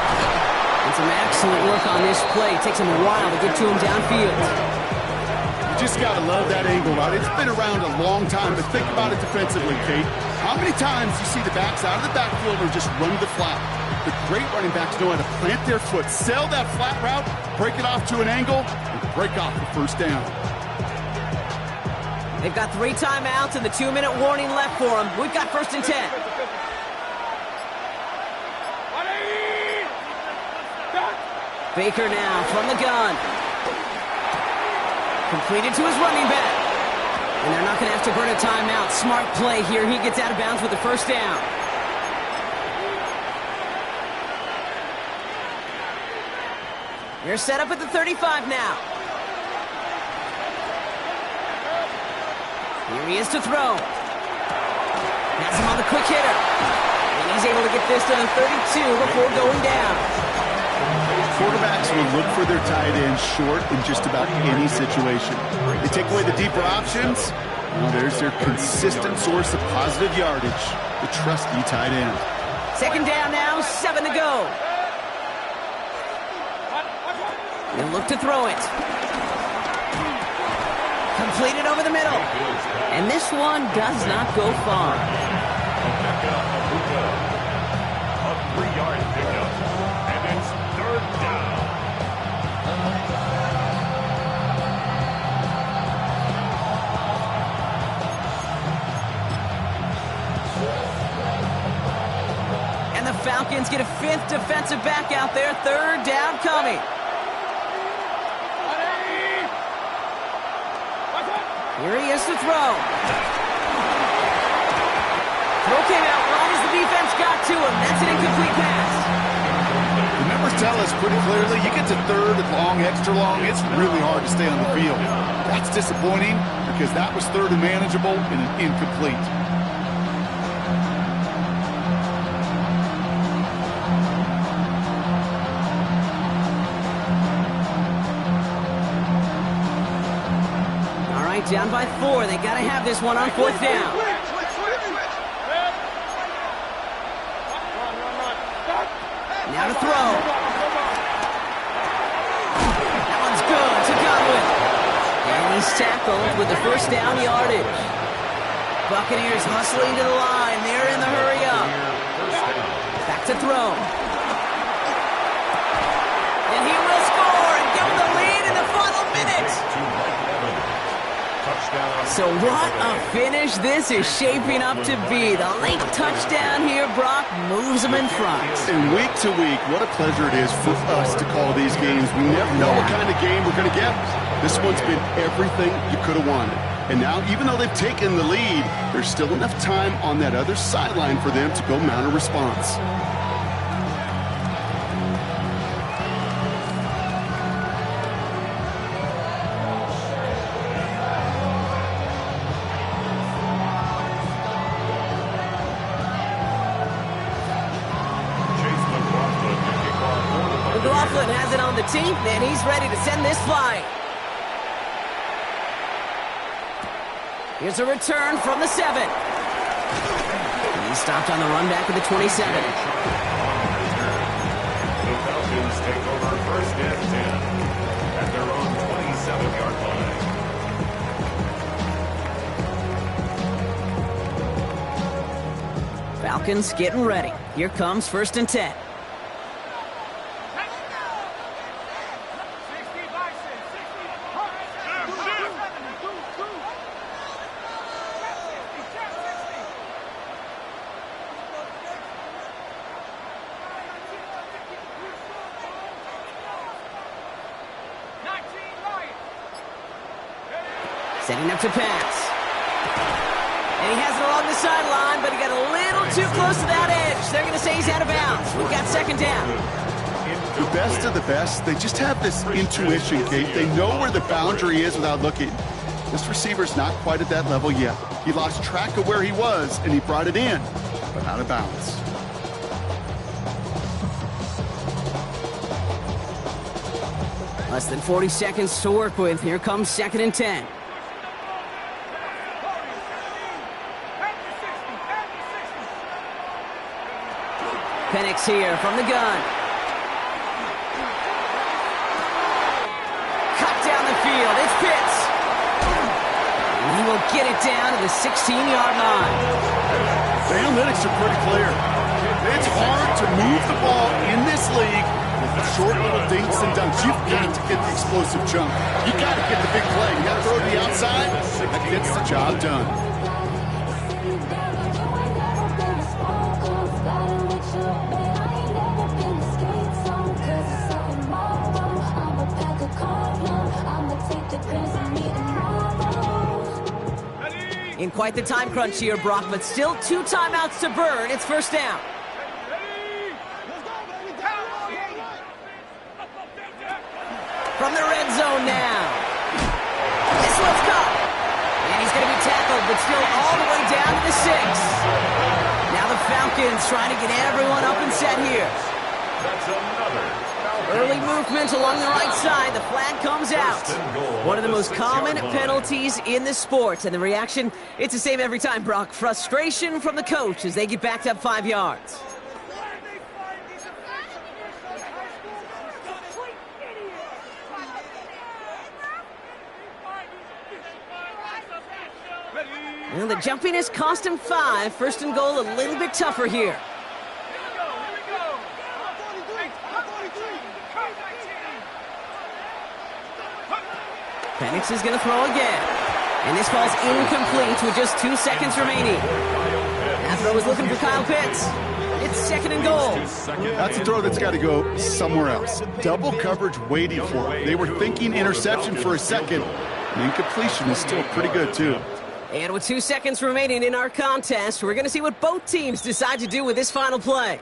And some excellent work on this play. It takes him a while to get to him downfield. You just got to love that angle route. It's been around a long time, but think about it defensively, Kate. How many times you see the backs out of the backfield or just run the flat? The great running backs know how to plant their foot, sell that flat route, break it off to an angle, and break off the first down. They've got 3 timeouts and the 2-minute warning left for them. We've got 1st and 10. Baker now from the gun. Completed to his running back. And they're not going to have to burn a timeout. Smart play here. He gets out of bounds with the first down. They're set up at the 35 now. Here he is to throw. Has him on the quick hitter. And he's able to get this to the 32 before going down. Quarterbacks will look for their tight end short in just about any situation. They take away the deeper options. Well, there's their consistent source of positive yardage, the trusty tight end. 2nd down now, 7 to go. They'll look to throw it. Completed over the middle. And this one does not go far. A 3-yard pickup. And it's 3rd down. And the Falcons get a 5th defensive back out there. 3rd down coming. Here he is to throw. Throw came out right as the defense got to him. That's an incomplete pass. The numbers tell us pretty clearly, you get to 3rd and long, extra long, it's really hard to stay on the field. That's disappointing because that was 3rd and manageable and an incomplete. Down by 4. They got to have this one on 4th down. Now to throw. That one's good to Godwin. And he's tackled with the first down yardage. Buccaneers hustling to the line. They're in the hurry up. Back to throw. And he will score and give them the lead in the final minute. So what a finish this is shaping up to be. The late touchdown here, Brock, moves them in front. And week to week, what a pleasure it is for us to call these games. We never know what kind of game we're going to get. This one's been everything you could have wanted. And now, even though they've taken the lead, there's still enough time on that other sideline for them to go mount a response. McLaughlin has it on the tee, and he's ready to send this flying. Here's a return from the 7. He's stopped on the run back at the 27. The Falcons take over 1st and 10 at their own 27-yard line. Falcons getting ready. Here comes 1st and 10. Setting up to pass. And he has it along the sideline, but he got a little too close to that edge. They're going to say he's out of bounds. We've got 2nd second down. The best of the best, they just have this intuition, Kate. They know where the boundary is without looking. This receiver's not quite at that level yet. He lost track of where he was, and he brought it in, but out of bounds. Less than 40 seconds to work with. Here comes 2nd and 10. Penix here from the gun. Cut down the field. It's Pitts. And he will get it down to the 16-yard line. The analytics are pretty clear. It's hard to move the ball in this league with short little dinks and dunks. You've got to get the explosive chunk. You got to get the big play. You got to throw to the outside. That gets the job done. In quite the time crunch here, Brock, but still 2 timeouts to burn. It's first down. From the red zone now. This one's caught. And he's going to be tackled, but still all the way down to the 6. Now the Falcons trying to get everyone up and set here. That's another. Early movement along the right side. The flag comes out. One of the most common penalties in the sport. And the reaction, it's the same every time, Brock. Frustration from the coach as they get backed up 5 yards. Well, the jumpiness cost him 5. First and goal, a little bit tougher here. Penix is going to throw again. And this ball's incomplete with just 2 seconds remaining. That throw was looking for Kyle Pitts. It's 2nd and goal. That's a throw that's got to go somewhere else. Double coverage waiting for it. They were thinking interception for a second. And incompletion is still pretty good, too. And with 2 seconds remaining in our contest, we're going to see what both teams decide to do with this final play.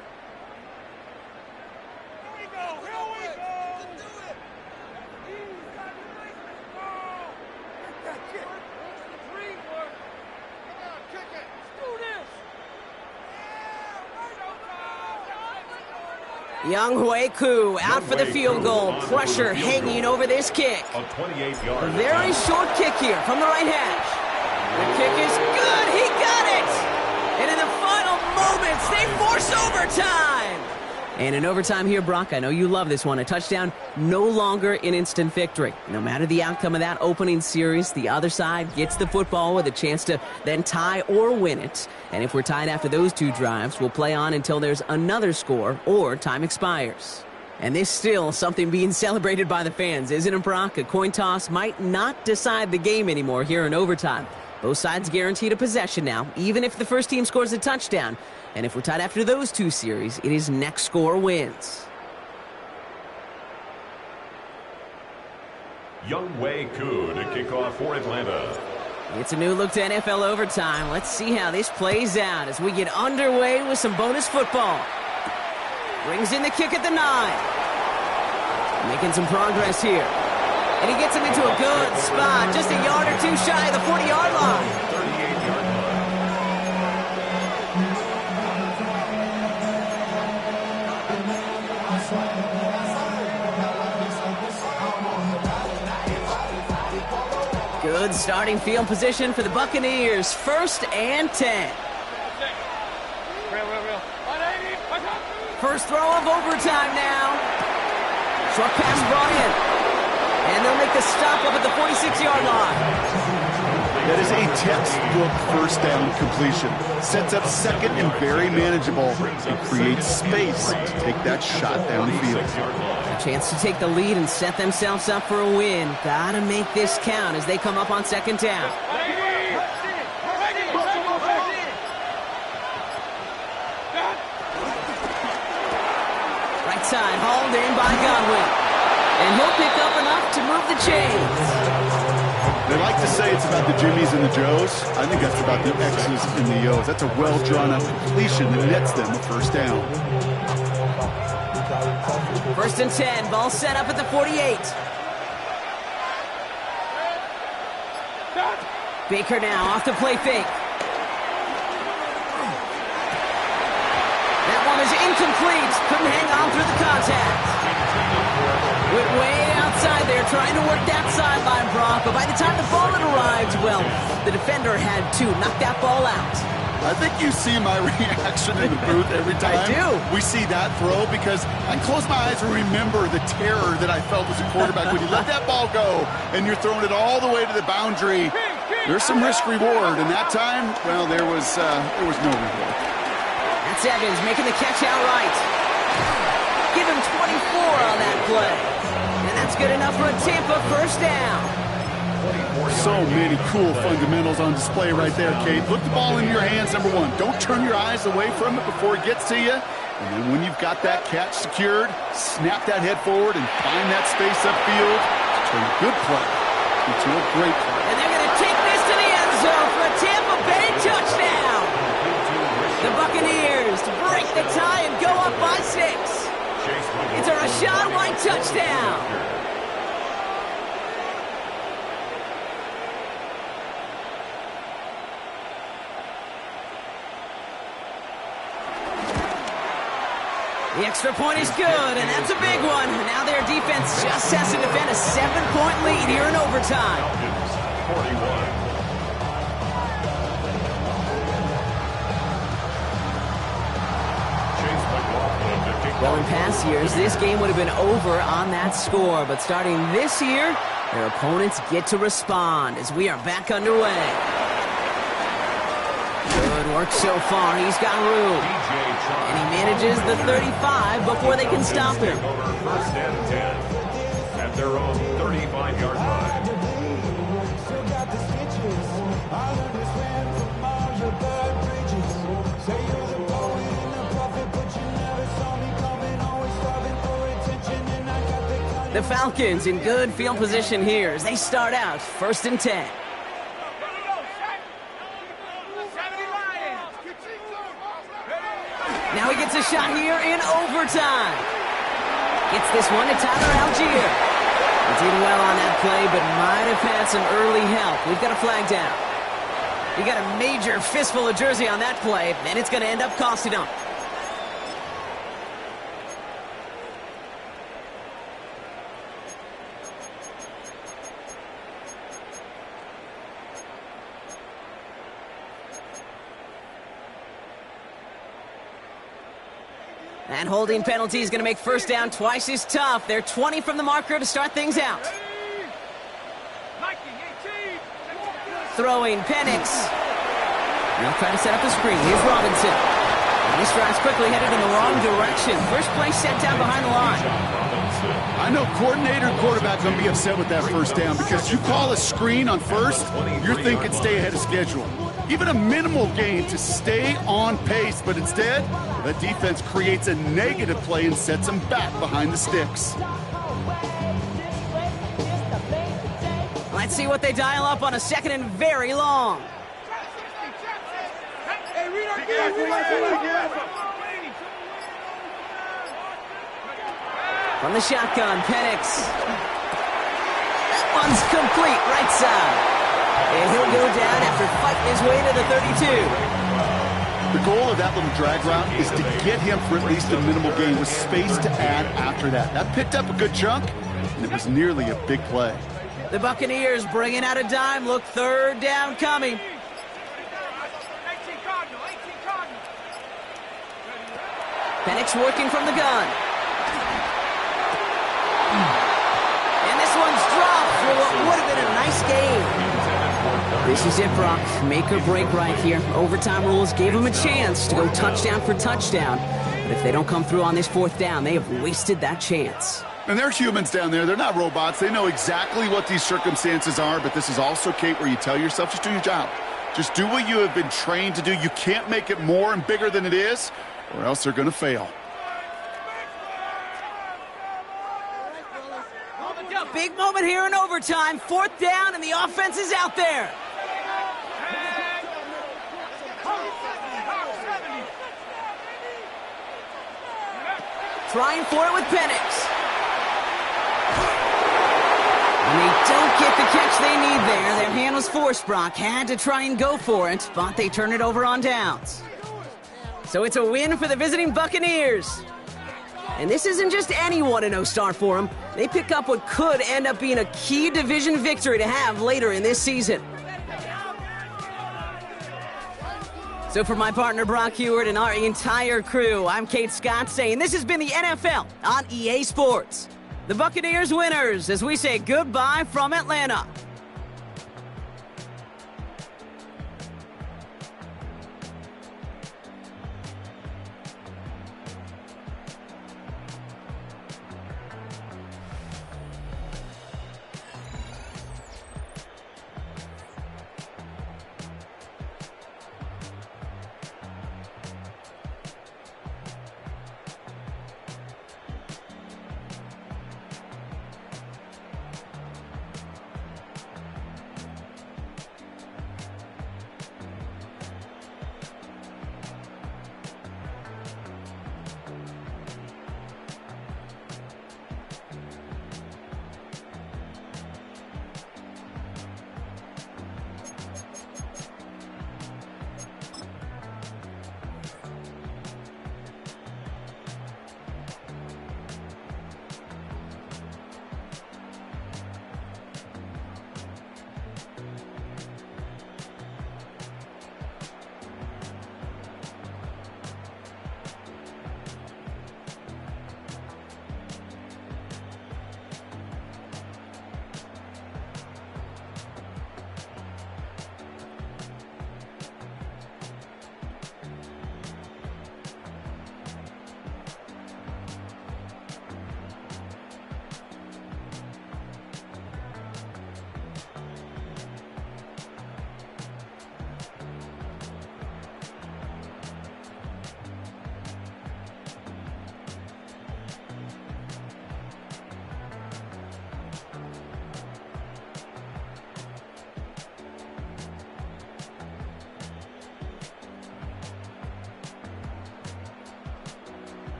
Younghoe Koo out for the field goal. Pressure hanging over this kick. A 28-yard. A very short kick here from the right hash. The kick is good. He got it. And in the final moments, they force overtime. And in overtime here, Brock, I know you love this one. A touchdown, no longer an instant victory. No matter the outcome of that opening series, the other side gets the football with a chance to then tie or win it. And if we're tied after those 2 drives, we'll play on until there's another score or time expires. And this still something being celebrated by the fans, isn't it, Brock? A coin toss might not decide the game anymore here in overtime. Both sides guaranteed a possession now, even if the first team scores a touchdown. And if we're tied after those 2 series, it is next score wins. Younghoe Koo to kick off for Atlanta. It's a new look to NFL overtime. Let's see how this plays out as we get underway with some bonus football. Brings in the kick at the 9. Making some progress here. And he gets him into a good spot, just a yard or 2 shy of the 40-yard line. 38-yard line. Good starting field position for the Buccaneers. 1st and 10. First throw of overtime now. Short pass brought in. And they'll make the stop up at the 46-yard line. That is a textbook first down completion. Sets up 2nd and very manageable and creates space to take that shot downfield. A chance to take the lead and set themselves up for a win. Gotta make this count as they come up on 2nd down. Right side, hauled in by Godwin. And he'll pick up enough to move the chains. They like to say it's about the Jimmies and the Joes. I think that's about the X's and the O's. That's a well-drawn-up completion that nets them a first down. First and 10, ball set up at the 48. Baker now off the play fake. That one is incomplete. Couldn't hang on through the contact. Went way outside there trying to work that sideline, Brock. But by the time the ball had arrived, well, the defender had to knock that ball out. I think you see my reaction in the booth every time I do. we see that throw, because I close my eyes and remember the terror that I felt as a quarterback when you let that ball go and you're throwing it all the way to the boundary. There's some risk reward, and that time, well, there was no reward. That's Evans making the catch outright. Give him 24 on that play. And that's good enough for a Tampa first down. So many cool fundamentals on display right there, Kate. Put the ball in your hands, number one. Don't turn your eyes away from it before it gets to you. And then when you've got that catch secured, snap that head forward and find that space upfield to turn a good play into a great play. And they're going to take this to the end zone for a Tampa Bay touchdown. The Buccaneers to break the tie and go up by 6. It's a Rachaad White touchdown. The extra point is good, and that's a big one. Now their defense just has to defend a 7-point lead here in overtime. 41. Well, in past years, this game would have been over on that score. But starting this year, their opponents get to respond as we are back underway. Good work so far. He's got room. And he manages the 35 before they can stop him. First and 10 at their own 35-yard line. The Falcons in good field position here as they start out first and 10. Now he gets a shot here in overtime. Gets this one to Tyler Algier. He did well on that play, but might have had some early help. We've got a flag down. He got a major fistful of jersey on that play, and it's going to end up costing him. And holding penalty is going to make first down twice as tough. They're 20 from the marker to start things out. Throwing Penix. They'll try to set up a screen. Here's Robinson. And he strides quickly, headed in the wrong direction. First play set down behind the line. I know coordinator and quarterback going to be upset with that first down, because you call a screen on first, you're thinking stay ahead of schedule. Even a minimal gain to stay on pace, but instead, the defense creates a negative play and sets them back behind the sticks. Let's see what they dial up on a second and very long. From the shotgun, Penix. That one's complete, right side. And he'll go down after fighting his way to the 32. The goal of that little drag route is to get him for at least a minimal gain with space to add after that. That picked up a good chunk, and it was nearly a big play. The Buccaneers bringing out a dime. Look, third down coming. 18 Cardinal, 18 Cardinal. Penix working from the gun. And this one's dropped for what would have been a nice game. This is it, Brock. Make or break right here. Overtime rules gave them a chance to go touchdown for touchdown. But if they don't come through on this fourth down, they have wasted that chance. And they're humans down there. They're not robots. They know exactly what these circumstances are, but this is also, Kate, where you tell yourself, just do your job. Just do what you have been trained to do. You can't make it more and bigger than it is, or else they're going to fail. Big moment here in overtime. Fourth down, and the offense is out there. Trying for it with Penix. And they don't get the catch they need there. Their hand was forced, Brock. Had to try and go for it, but they turn it over on downs. So it's a win for the visiting Buccaneers. And this isn't just any 1-0 start for them. They pick up what could end up being a key division victory to have later in this season. So for my partner Brock Heward and our entire crew, I'm Kate Scott saying this has been the NFL on EA Sports. The Buccaneers winners as we say goodbye from Atlanta.